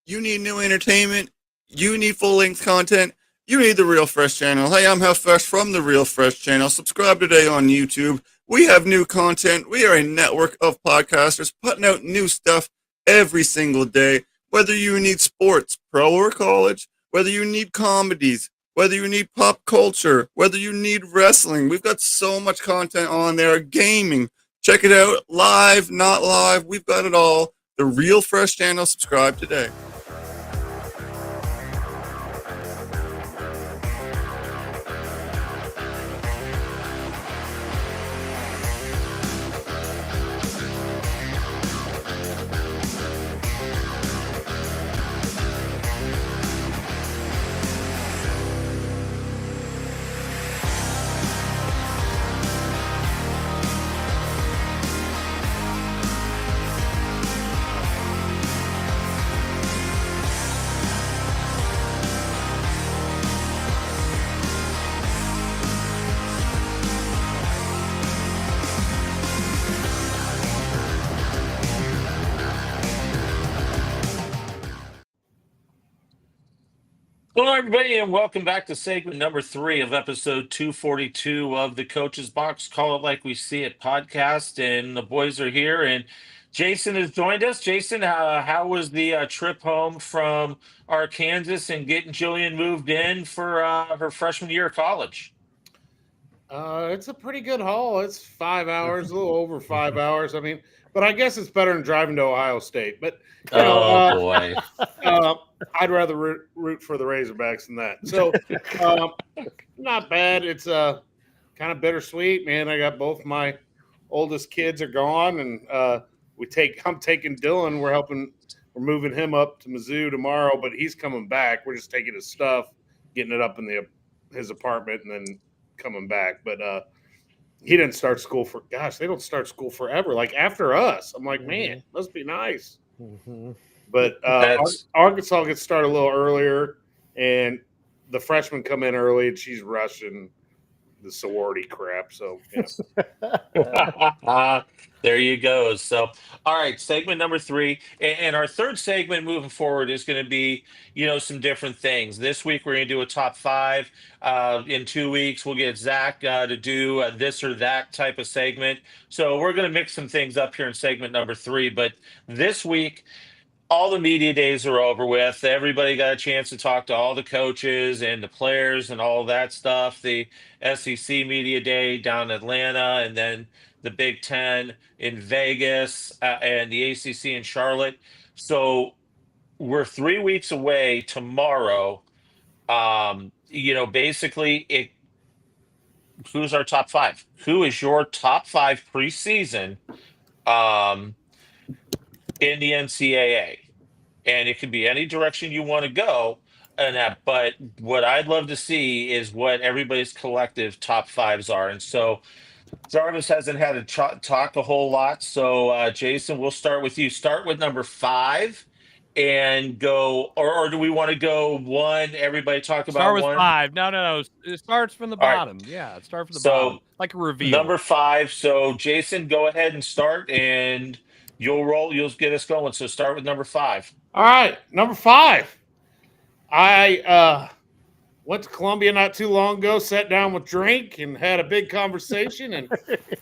You need new entertainment. You need full-length content. You need the Real Fresh channel. Hey, I'm How Fresh from the Real Fresh channel. Subscribe today on YouTube. We have new content. We are a network of podcasters putting out new stuff every single day. Whether you need sports, pro or college, whether you need comedies, whether you need pop culture, whether you need wrestling. We've got so much content on there. Gaming. Check it out. Live, not live. We've got it all. The Real Fresh channel. Subscribe today.
Hello, everybody, and welcome back to segment number 3 of episode 242 of the Coach's Box. Call it like we see it podcast, and the boys are here, and Jason has joined us. Jason, how was the trip home from Arkansas and getting Jillian moved in for her freshman year of college?
It's a pretty good haul. It's 5 hours, a little over 5 hours. I mean, but I guess it's better than driving to Ohio State. But you know,
boy,
I'd rather root for the Razorbacks than that. So, not bad. It's kind of bittersweet, man. I got both my oldest kids are gone, and I'm taking Dylan. We're moving him up to Mizzou tomorrow, but he's coming back. We're just taking his stuff, getting it up in his apartment, and then coming back. But he didn't start school they don't start school forever. Like after us, I'm like, man, must be nice.
Mm-hmm.
But Arkansas gets started a little earlier, and the freshmen come in early, and she's rushing the sorority crap. So,
yeah. There you go. So, all right, segment number 3. And our third segment moving forward is going to be, some different things. This week, we're going to do a top 5. In 2 weeks, we'll get Zach to do this or that type of segment. So we're going to mix some things up here in segment number 3. But this week, all the media days are over with. Everybody got a chance to talk to all the coaches and the players and all that stuff. The SEC media day down in Atlanta, and then the Big Ten in Vegas, and the ACC in Charlotte. So we're 3 weeks away tomorrow. Basically, who's our top 5? Who is your top 5 preseason in the NCAA? And it could be any direction you want to go in that. But what I'd love to see is what everybody's collective top 5s are. And so Jarvis hasn't had to talk a whole lot. So, Jason, we'll start with you. Start with number 5 and go, or do we want to go 1? Everybody talk about 1?
Start with 5. No. It starts from the bottom. Right. Yeah, start from the bottom. Like a reveal.
Number 5. So, Jason, go ahead and start, and you'll roll. You'll get us going. So start with number 5.
All right, number 5. I went to Columbia not too long ago, sat down with Drink, and had a big conversation. And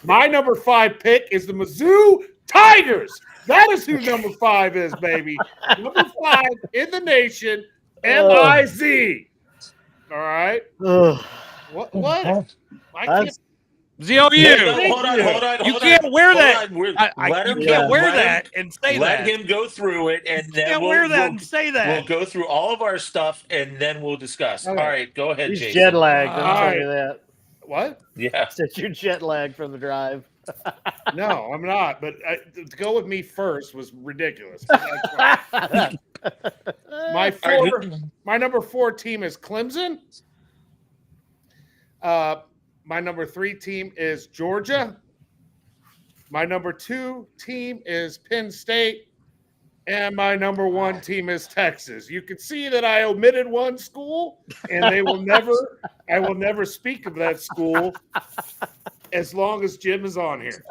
my number 5 pick is the Mizzou Tigers. That is who number 5 is, baby. Number 5 in the nation, MIZ. All right. What? I can't.
ZOU.
Hold on.
You can't wear that. You can't wear that and say that.
Let him go through it, and then
and say that.
We'll go through all of our stuff, and then we'll discuss. All right, go ahead, Jason.
He's jet lagged. I'll tell you that.
What?
Yeah.
Said you're jet lagged from the drive.
No, I'm not. But to go with me first was ridiculous. My number 4 team is Clemson. My number 3 team is Georgia. My number 2 team is Penn State. And my number 1 team is Texas. You can see that I omitted one school, and I will never speak of that school as long as Jim is on here.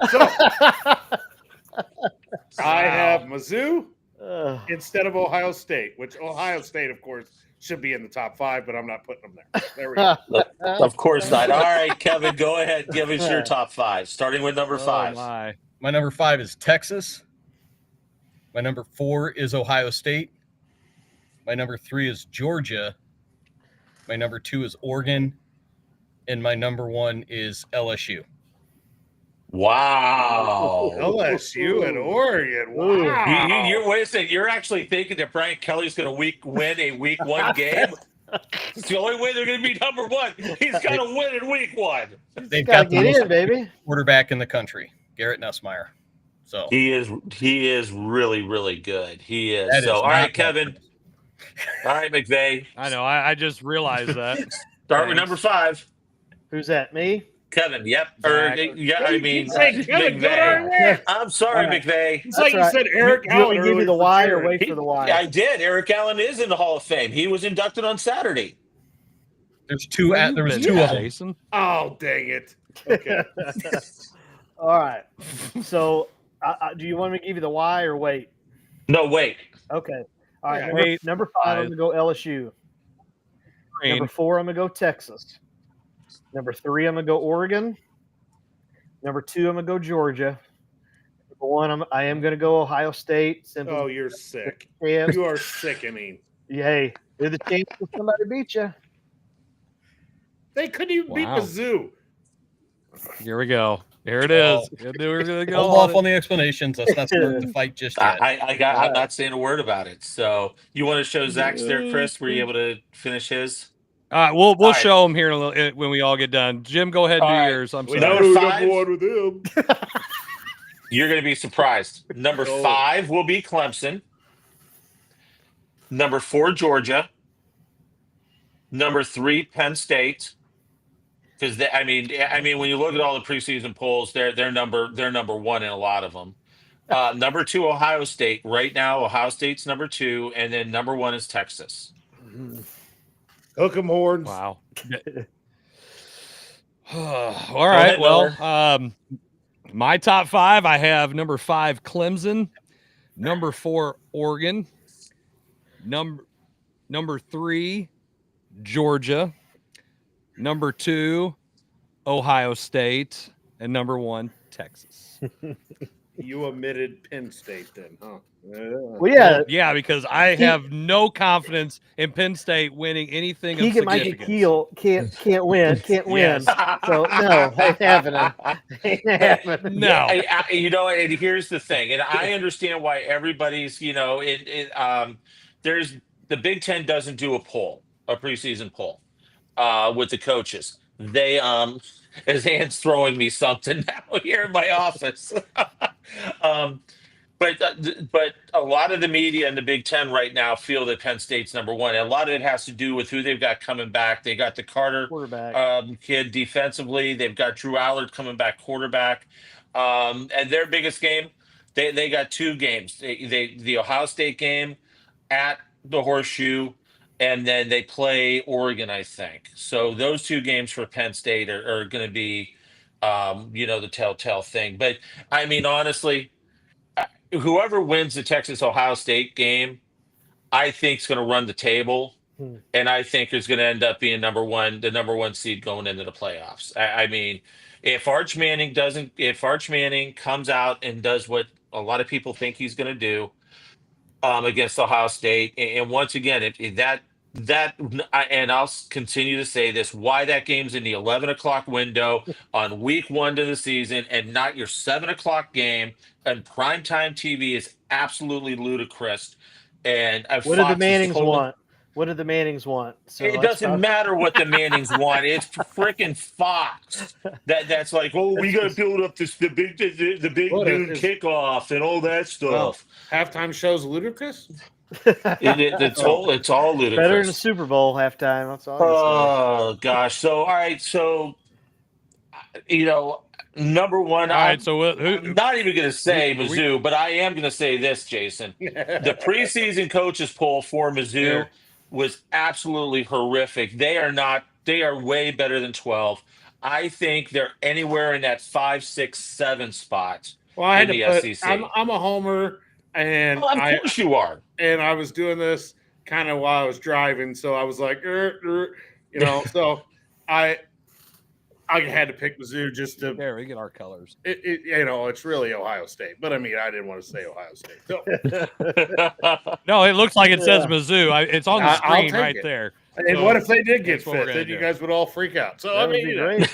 So I have Mizzou instead of Ohio State, which Ohio State, of course, should be in the top 5, but I'm not putting them there. There we go.
Of course not. All right, Kevin, go ahead. Give us your top 5, starting with number 5.
My number 5 is Texas. My number 4 is Ohio State. My number 3 is Georgia. My number 2 is Oregon. And my number 1 is LSU.
Wow.
LSU and Oregon. Wow.
You're actually thinking that Brian Kelly's going to win a week 1 game? It's the only way they're going to be number 1. He's got to win in week 1.
They've got the
get in, baby.
Quarterback in the country, Garrett Nussmeier. So
he is really, really good. He is. So all right, Kevin. All right, McVey.
I know. I just realized that.
Start with number 5.
Who's that? Me?
Kevin. Yep.
McVey.
I'm sorry, McVey.
It's like you said, Eric Allen.
Give me the Y or wait for the Y?
I did. Eric Allen is in the Hall of Fame. He was inducted on Saturday.
There was 2 of them.
Jason.
Oh, dang it. Okay.
All right. So, do you want me to give you the Y or wait?
No, wait.
Okay. All right. Number 5, I'm going to go LSU. Number 4, I'm going to go Texas. Number 3, I'm going to go Oregon. Number 2, I'm going to go Georgia. Number 1, I am going to go Ohio State.
Oh, you're sick. You are sickening.
Yay. They're the chance for somebody to beat you.
They couldn't even beat Mizzou.
Here we go. There it is. I knew we were gonna go
Hold off on the explanations. Let's not start the fight just yet.
I'm not saying a word about it. So you want to show Zach's there, Chris? Were you able to finish his?
All right, we'll show him here in a little, when we all get done. Jim, go ahead and do yours. I'm sorry.
Number 5.
With him.
You're going to be surprised. Number 5 will be Clemson. Number 4, Georgia. Number 3, Penn State. Because I mean, when you look at all the preseason polls, they're number 1 in a lot of them. Number 2, Ohio State. Right now, Ohio State's number 2, and then number 1 is Texas.
Hook 'em horns.
Wow. All right. Well, my top 5, I have number 5, Clemson. Number 4, Oregon. Number 3, Georgia. Number 2, Ohio State. And number 1, Texas.
You omitted Penn State then, huh?
Well,
yeah, because I have no confidence in Penn State winning anything of significance.
Keel can't win.
Yes.
So no, ain't happening. Ain't happening.
No.
And here's the thing, and I understand why everybody's, there's the Big Ten doesn't do a preseason poll, with the coaches. They, as Ann's throwing me something now here in my office. But a lot of the media in the Big Ten right now feel that Penn State's number 1. And a lot of it has to do with who they've got coming back. They got the Carter kid defensively. They've got Drew Allard coming back quarterback. And their biggest game, they got 2 games. The Ohio State game at the Horseshoe, and then they play Oregon, I think. So those 2 games for Penn State are going to be, the telltale thing. But I mean, honestly, whoever wins the Texas-Ohio State game, I think is going to run the table, and I think is going to end up being the number 1 seed going into the playoffs. I mean, if Arch Manning comes out and does what a lot of people think he's going to do against Ohio State, and once again, and I'll continue to say this, why that game's in the 11 o'clock window on week 1 to the season and not your 7 o'clock game and primetime TV is absolutely ludicrous. And
what do the Mannings want? What do the Mannings want? So
it doesn't matter what the Mannings want. It's freaking Fox. That's like, we got to build up the big noon kickoff and all that stuff.
Halftime show's ludicrous.
It's all ludicrous.
Better than the Super Bowl halftime. That's all.
Oh gosh. So all right. So number 1.
All right.
I'm not even going to say Mizzou, but I am going to say this, Jason. The preseason coaches poll for Mizzou was absolutely horrific. They are way better than 12. I think they're anywhere in that 5, 6, 7 spot.
Well, I had
in
to
the SEC.
I'm a homer, and
of course you are.
And I was doing this kind of while I was driving, so I was like, so I had to pick Mizzou just to.
There, we get our colors.
It's really Ohio State, but I mean, I didn't want to say Ohio State. So.
No, it looks like it says Mizzou. It's on the screen right there.
And
so
what if they did get 5th? Then you guys would all freak out. So
that would be great.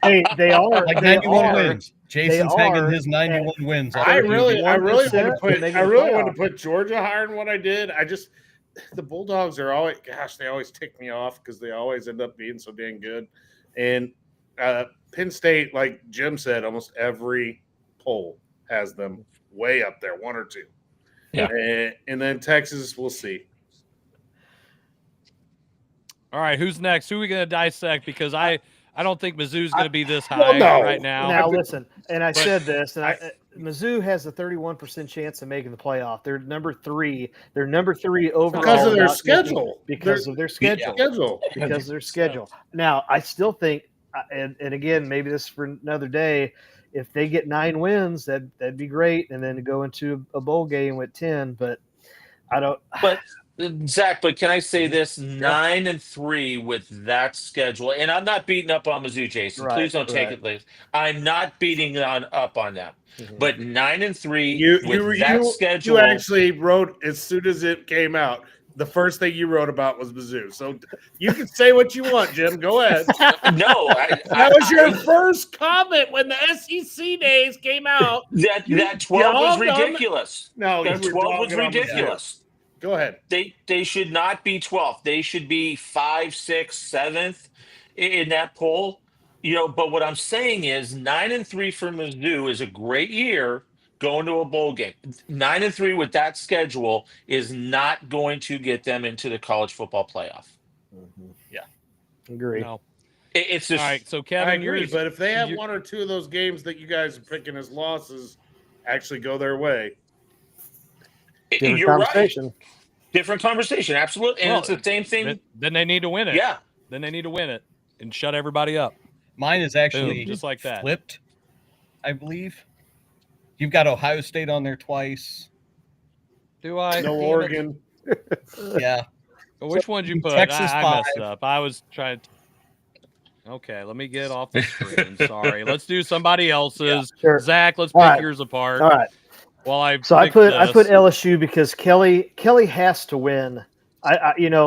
Hey, they are
like 91 wins. Jason's taking his 91 wins.
I really want to put Georgia higher than what I did. The Bulldogs are always, they always tick me off because they always end up being so dang good. And Penn State, like Jim said, almost every poll has them way up there, 1 or 2.
Yeah.
And then Texas, we'll see.
All right, who's next? Who are we going to dissect? Because I don't think Mizzou's going to be this high right now.
Now listen, and I said this, and Mizzou has a 31% chance of making the playoff. They're number 3. They're number 3 overall
because of their schedule.
Because of their schedule. Now I still think, and again, maybe this is for another day. If they get 9 wins, that'd be great, and then go into a bowl game with 10. But I don't.
But Zach, can I say this? 9-3 with that schedule, and I'm not beating up on Mizzou, Jason. Please don't take it late. I'm not beating up on them. Mm-hmm. But 9-3 with that schedule.
You actually wrote as soon as it came out. the first thing you wrote about was Mizzou. So you can say what you want, Jim. Go ahead.
No,
that was your first comment when the SEC days came out.
That 12 was ridiculous.
No,
that 12 was ridiculous.
Go ahead.
They should not be 12th. They should be 5th, 6th, 7th in that poll. But what I'm saying is 9-3 for Mizzou is a great year going to a bowl game. 9-3 with that schedule is not going to get them into the college football playoff.
Yeah,
agree.
No.
It's just
all right. So Kevin,
I agree, but if they have one or two of those games that you guys are picking as losses actually go their way,
you're
conversation.
Right. Different conversation, absolutely. And it's the same thing.
Then they need to win it.
Yeah.
Then they need to win it and shut everybody up.
Mine is actually
just like that.
Flipped, I believe. You've got Ohio State on there twice.
Do I?
No Oregon.
Yeah.
But which one did you put?
Texas
I
5.
messed up. I was trying to. Okay, let me get off the screen. Sorry. Let's do somebody else's.
Yeah, sure.
Zach, let's
All
pick
right.
yours apart.
All right.
Well, I
put LSU because Kelly has to win.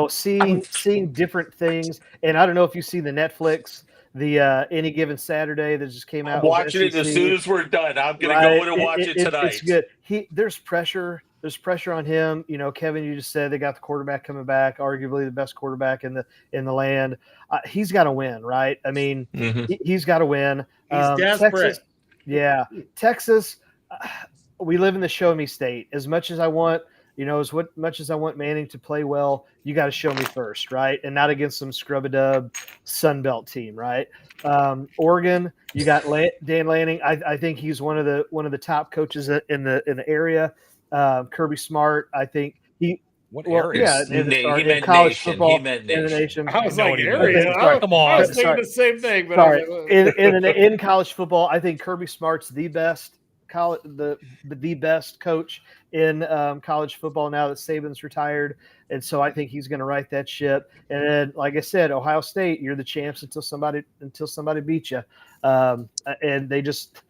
Seeing different things, and I don't know if you see the Netflix, the Any Given Saturday that just came out.
I'm watching it as soon as we're done. I'm going to go in and watch it tonight.
It's good. There's pressure. There's pressure on him. Kevin, you just said they got the quarterback coming back, arguably the best quarterback in the land. He's got to win, right? I mean, he's got to win.
He's desperate.
Texas. We live in the show me state. As much as I want Manning to play well, you got to show me first, right? And not against some scrub-a-dub Sun Belt team, right? Oregon, you got Dan Lanning. I think he's one of the top coaches in the area. Kirby Smart, I think he.
What area?
Yeah,
in
college
nation.
football
He meant
in the
nation.
nation.
I was like, area.
Come on.
I was thinking the same thing. But
Sorry. In college football, I think Kirby Smart's the best the best coach in college football now that Saban's retired, and so I think he's going to right that ship. And then, like I said, Ohio State, you're the champs until somebody beats you. And they just,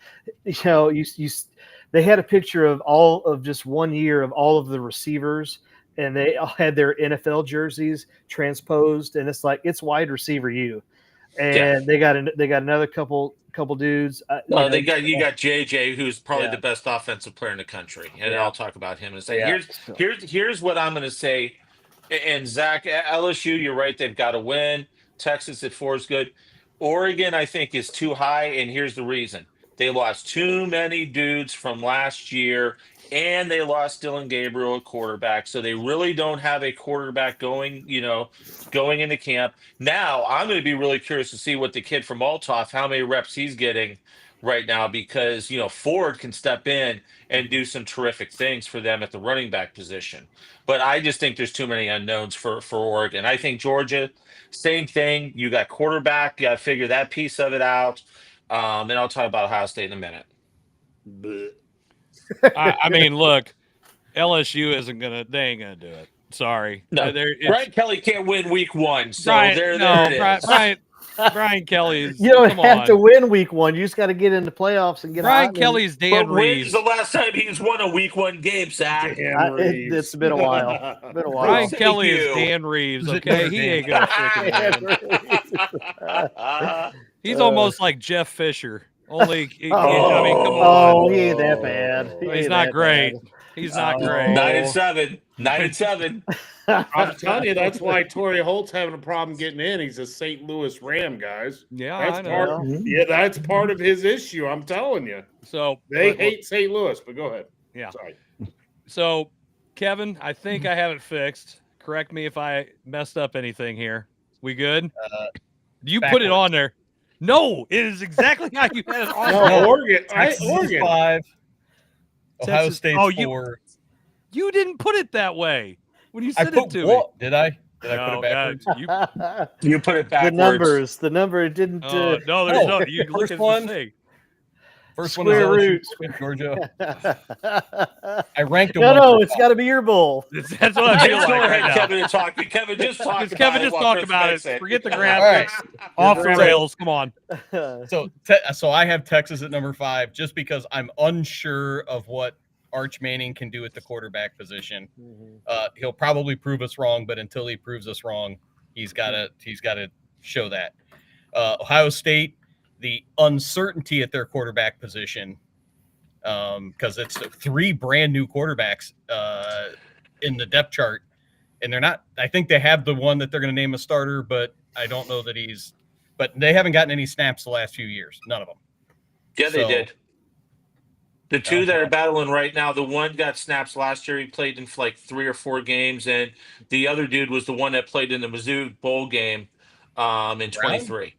they had a picture of all of just 1 year of all of the receivers, and they all had their NFL jerseys transposed, and it's wide receiver U, and they got another couple dudes.
You got JJ, who's probably the best offensive player in the country, and I'll talk about him in a second. Here's what I'm going to say. And Zach, LSU, you're right; they've got to win. Texas at 4 is good. Oregon, I think, is too high, and here's the reason: they lost too many dudes from last year, and they lost Dylan Gabriel at quarterback, so they really don't have a quarterback going into camp. Now, I'm going to be really curious to see what the kid from Althoff, how many reps he's getting right now, because, Ford can step in and do some terrific things for them at the running back position. But I just think there's too many unknowns for Oregon. I think Georgia, same thing. You got quarterback, you got to figure that piece of it out. And I'll talk about Ohio State in a minute.
I mean, look, LSU they ain't gonna do it. Sorry.
No, Brian Kelly can't win week 1. So there it is.
Brian Kelly's.
You don't have to win week 1. You just got to get into playoffs and get.
Brian Kelly's Dan Reeves.
When's the last time he's won a week 1 game, Zach?
It's been a while.
Brian Kelly is Dan Reeves. Okay, he ain't gonna freaking win. He's almost like Jeff Fisher. Only, come on.
He ain't that bad.
He's not great. He's not great.
9-7. 9-7.
I'm telling you, that's why Torrey Holt's having a problem getting in. He's a St. Louis Ram, guys.
Yeah,
that's
I know.
That's part of his issue. I'm telling you.
So
they hate St. Louis, but go ahead.
Yeah.
Sorry.
So, Kevin, I think I have it fixed. Correct me if I messed up anything here. We good? You put it on there. No, it is exactly how you had it on.
No, Oregon.
Oregon 5. Ohio State 4.
You didn't put it that way when you said it to me.
Did I? Did I put it
backwards? You put it backwards.
The number didn't.
No, there's no. You look at the thing.
First one is LSU, Georgia. I ranked them.
No, it's got to be your bowl.
That's what I feel like.
Go ahead,
right
Kevin, and talk. Kevin, just talk about
Kevin,
it.
just talk about it. Forget the graphics.
Right.
Off the rails. Come on.
So I have Texas at number 5 just because I'm unsure of what
Arch Manning can do at the quarterback position. He'll probably prove us wrong, but until he proves us wrong, he's got to show that. Ohio State, the uncertainty at their quarterback position, because it's 3 brand new quarterbacks in the depth chart, and they're not. I think they have the one that they're going to name a starter, but I don't know that he's. But they haven't gotten any snaps the last few years. None of them.
Yeah, they did. The 2 that are battling right now, the one got snaps last year. He played in like 3 or 4 games, and the other dude was the one that played in the Mizzou bowl game in 23.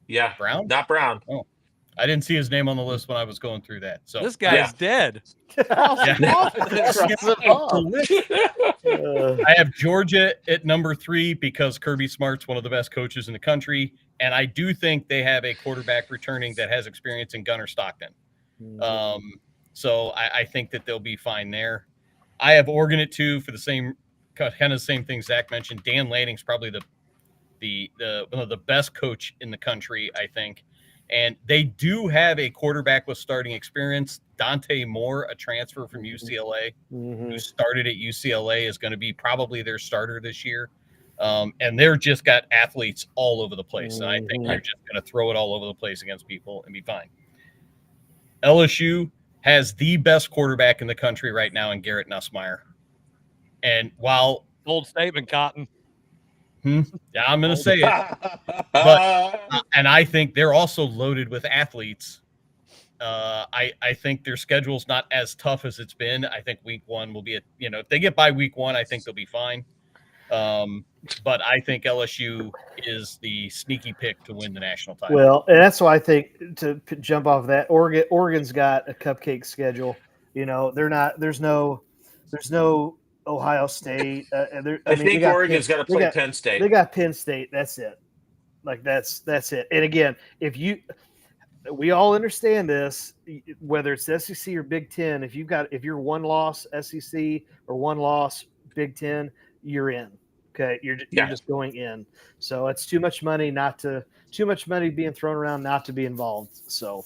Yeah,
Brown,
not Brown.
Oh, I didn't see his name on the list when I was going through that. So
this guy's dead.
I have Georgia at number 3 because Kirby Smart's one of the best coaches in the country, and I do think they have a quarterback returning that has experience in Gunnar Stockton. So I think that they'll be fine there. I have Oregon at 2 for the same kind of the same thing Zach mentioned. Dan Lanning's probably the one of the best coach in the country, I think. And they do have a quarterback with starting experience. Dante Moore, a transfer from UCLA, who started at UCLA, is going to be probably their starter this year. And they're just got athletes all over the place. And I think they're just going to throw it all over the place against people and be fine. LSU has the best quarterback in the country right now in Garrett Nussmeier. And while
bold statement, Cotton.
Yeah, I'm going to say it. But and I think they're also loaded with athletes. I think their schedule's not as tough as it's been. I think week 1 will be if they get by week 1, I think they'll be fine. But I think LSU is the sneaky pick to win the national title.
Well, and that's why I think to jump off that, Oregon's got a cupcake schedule. There's no Ohio State.
I think Oregon's got to play Penn State.
They got Penn State. That's it. That's it. And again, we all understand this, whether it's SEC or Big Ten. If you're 1 loss SEC or 1 loss Big Ten, you're in. Okay, you're just going in. So it's too much money being thrown around not to be involved. So,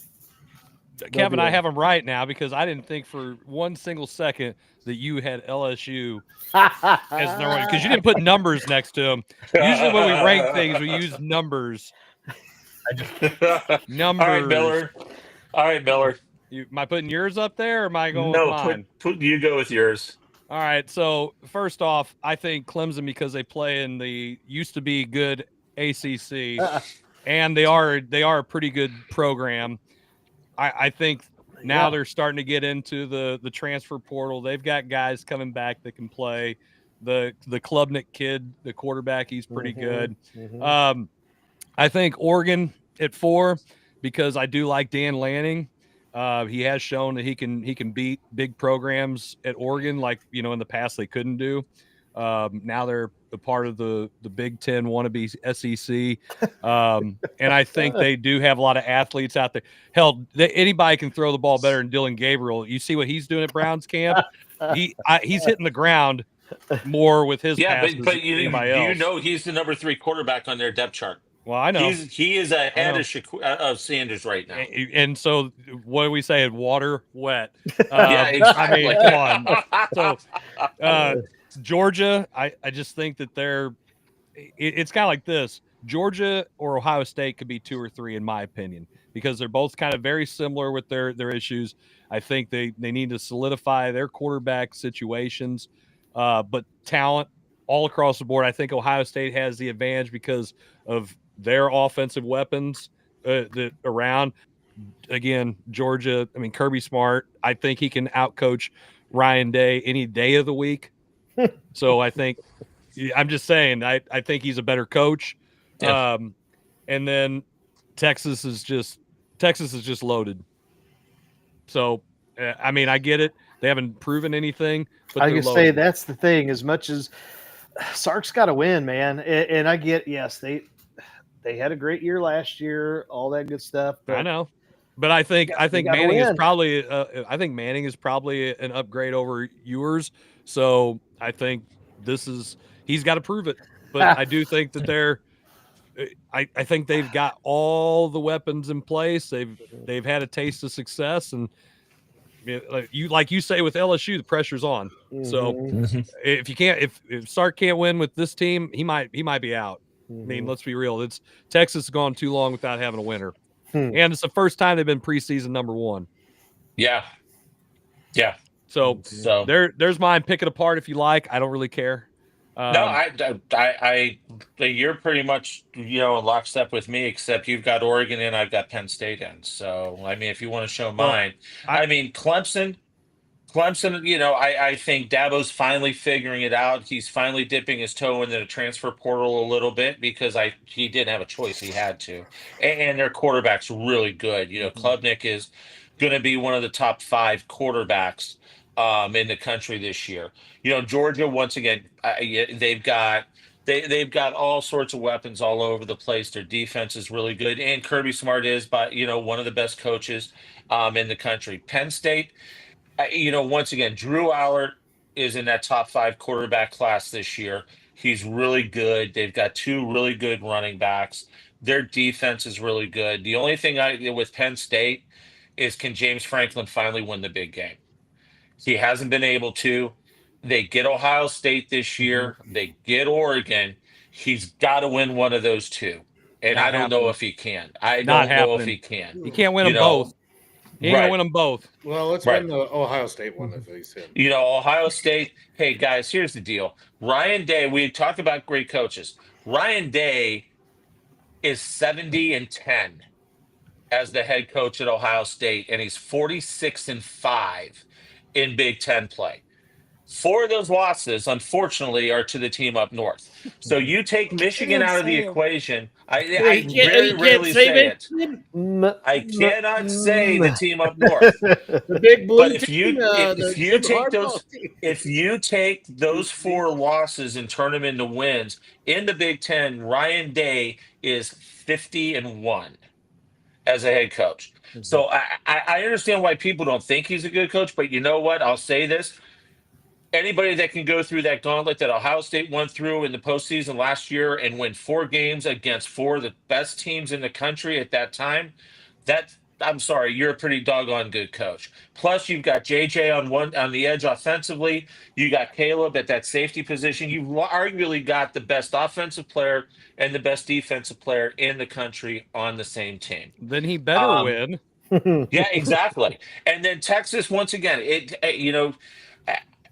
Kevin, I have them right now because I didn't think for one single second that you had LSU as their one because you didn't put numbers next to them. Usually when we rank things, we use numbers. Numbers.
All right, Miller.
Am I putting yours up there or am I going
with
mine?
You go with yours.
All right. So first off, I think Clemson because they play in the used to be good ACC, and they are a pretty good program. I think now they're starting to get into the transfer portal. They've got guys coming back that can play. The Klubnik kid, the quarterback, he's pretty good. I think Oregon at 4 because I do like Dan Lanning. He has shown that he can beat big programs at Oregon, like in the past they couldn't do. Now they're a part of the Big Ten wannabe SEC, and I think they do have a lot of athletes out there. Hell, anybody can throw the ball better than Dylan Gabriel. You see what he's doing at Browns camp? He's hitting the ground more with his passes
but you know he's the number 3 quarterback on their depth chart.
Well, I know
he is ahead of Sanders right now.
And so, what do we say? Water wet.
Yeah, exactly.
I mean, come on. So, Georgia, I just think that it's kind of like this. Georgia or Ohio State could be 2 or 3 in my opinion because they're both kind of very similar with their issues. I think they need to solidify their quarterback situations, but talent all across the board. I think Ohio State has the advantage because of their offensive weapons that around. Again, Georgia, I mean, Kirby Smart, I think he can outcoach Ryan Day any day of the week. So I think I'm just saying I think he's a better coach.
Yeah.
And then Texas is just loaded. So I mean, I get it. They haven't proven anything, but
I can say that's the thing. As much as Sark's got to win, man, and I get they had a great year last year, all that good stuff. But
I know, but I think Manning is probably Manning is probably an upgrade over yours. So I think he's got to prove it. But I do think that I think they've got all the weapons in place. They've had a taste of success, and Like you say with LSU, the pressure's on. So if you can't, if Sark can't win with this team, he might be out. I mean, let's be real. It's Texas has gone too long without having a winner, and it's the first time they've been preseason number one.
Yeah.
So there's mine. Pick it apart if you like. I don't really care.
No, you're pretty much, in lockstep with me, except you've got Oregon in, I've got Penn State in. So, I mean, if you want to show mine, Clemson, I think Dabo's finally figuring it out. He's finally dipping his toe into the transfer portal a little bit because he didn't have a choice. He had to. And their quarterback's really good. Klubnik is going to be one of the top 5 quarterbacks in the country this year. Georgia, once again, they've got all sorts of weapons all over the place. Their defense is really good, and Kirby Smart is one of the best coaches in the country. Penn State, once again, Drew Allard is in that top 5 quarterback class this year. He's really good. They've got 2 really good running backs. Their defense is really good. The only thing with Penn State is, can James Franklin finally win the big game? He hasn't been able to. They get Ohio State this year. They get Oregon. He's got to win one of those 2. And I don't know if he can. I don't know if he can.
He can't win them both. He ain't gonna win them both.
Well, let's win the Ohio State one if he's in.
Ohio State. Hey guys, here's the deal. Ryan Day. We talked about great coaches. Ryan Day is 70-10 as the head coach at Ohio State, and he's 46-5 in Big Ten play. 4 of those losses, unfortunately, are to the team up north. So you take Michigan out of the equation. I very rarely say it. I cannot say the team up north.
The big blue
but if you take those 4 losses and turn them into wins in the Big Ten, Ryan Day is 50-1 as a head coach. So I understand why people don't think he's a good coach, but you know what? I'll say this. Anybody that can go through that gauntlet that Ohio State went through in the postseason last year and win 4 games against 4 of the best teams in the country at that time, I'm sorry, you're a pretty doggone good coach. Plus, you've got JJ on the edge offensively. You got Caleb at that safety position. You've arguably got the best offensive player and the best defensive player in the country on the same team.
Then he better win.
Yeah, exactly. And then Texas, once again,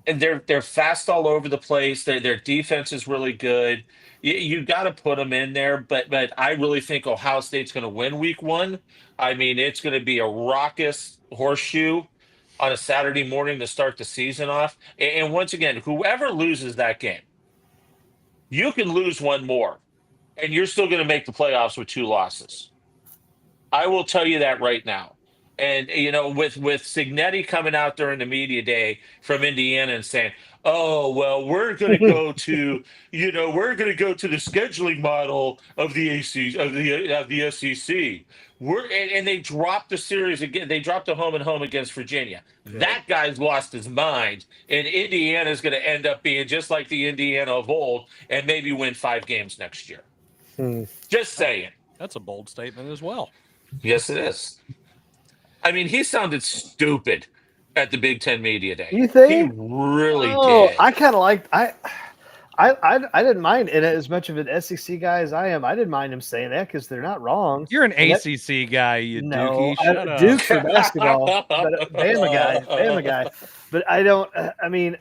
and they're fast all over the place. Their defense is really good. You got to put them in there, but I really think Ohio State's going to win week 1. I mean, it's going to be a raucous horseshoe on a Saturday morning to start the season off. And once again, whoever loses that game, you can lose 1 more, and you're still going to make the playoffs with 2 losses. I will tell you that right now. And, with Cignetti coming out during the media day from Indiana and saying, oh, well, we're going to go to, the scheduling model of the SEC. And they dropped the series again. They dropped the home and home against Virginia. Yeah. That guy's lost his mind. And Indiana's going to end up being just like the Indiana of old and maybe win 5 games next year. Just saying.
That's a bold statement as well.
Yes, it is. I mean, he sounded stupid at the Big Ten media day.
You think?
He really did.
I kind of liked. I didn't mind, and as much of an SEC guy as I am, I didn't mind him saying that because they're not wrong.
You're an ACC guy, you
no,
Dookie. Shut up.
Duke for basketball, but Bama guy. But I don't. I mean,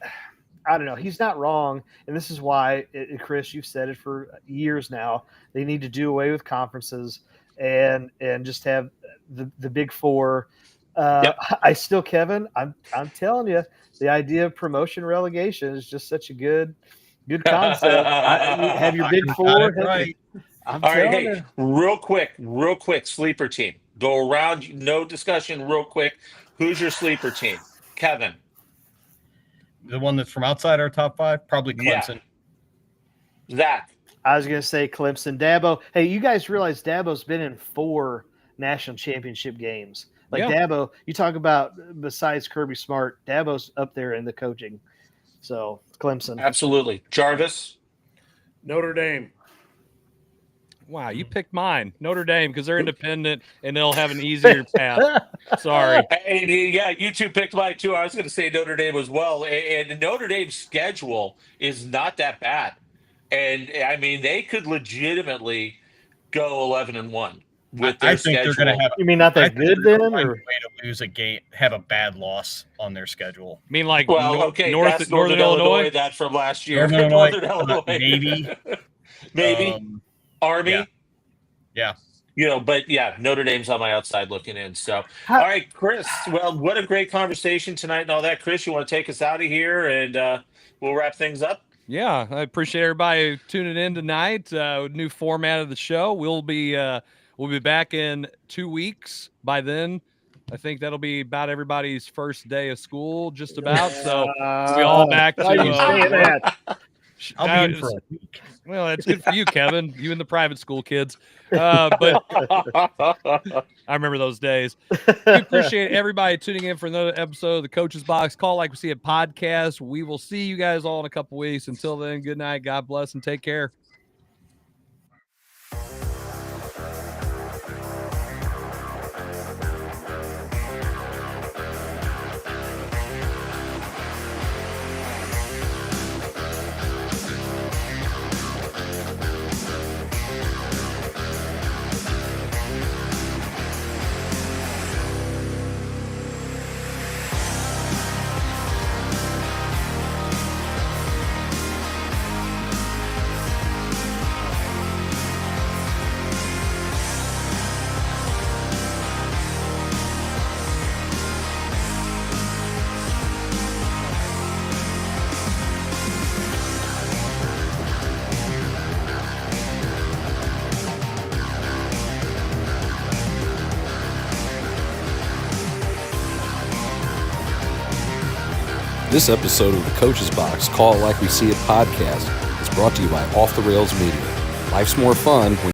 I don't know. He's not wrong, and this is why, Chris, you've said it for years now. They need to do away with conferences and just have the Big 4.
Yep.
I still, Kevin, I'm telling you, the idea of promotion relegation is just such a good concept. Have your Big 4.
Right. All right, hey, real quick, sleeper team. Go around, no discussion, real quick. Who's your sleeper team? Kevin.
The one that's from outside our top 5? Probably Clemson.
Yeah. Zach.
I was going to say Clemson. Dabo. Hey, you guys realize Dabo's been in 4 national championship games. Dabo, you talk about besides Kirby Smart, Dabo's up there in the coaching. So Clemson.
Absolutely. Jarvis.
Notre Dame.
Wow, you picked mine, Notre Dame, because they're independent and they'll have an easier path. Sorry.
And yeah, you two picked mine too. I was going to say Notre Dame as well. And Notre Dame's schedule is not that bad. And I mean, they could legitimately go 11-1 with their
I think
schedule.
they're going to have.
You mean not that good then?
Find
Or?
a way to lose a game, have a bad loss on their schedule.
I mean, like,
okay,
Northern
Illinois, that from last year.
Northern
Illinois.
Maybe.
Army.
Yeah.
But yeah, Notre Dame's on my outside looking in. So, all right, Chris. Well, what a great conversation tonight and all that. Chris, you want to take us out of here and we'll wrap things up?
Yeah, I appreciate everybody tuning in tonight. New format of the show. We'll be back in 2 weeks. By then, I think that'll be about everybody's first day of school, just about. So we'll be all back to.
I'll be in for a week.
Well, that's good for you, Kevin. You and the private school kids. But I remember those days. We appreciate everybody tuning in for another episode of the Coach's Box Call Like We See It podcast. We will see you guys all in a couple weeks. Until then, good night. God bless and take care.
This episode of the Coach's Box Call Like We See It podcast is brought to you by Off the Rails Media. Life's more fun when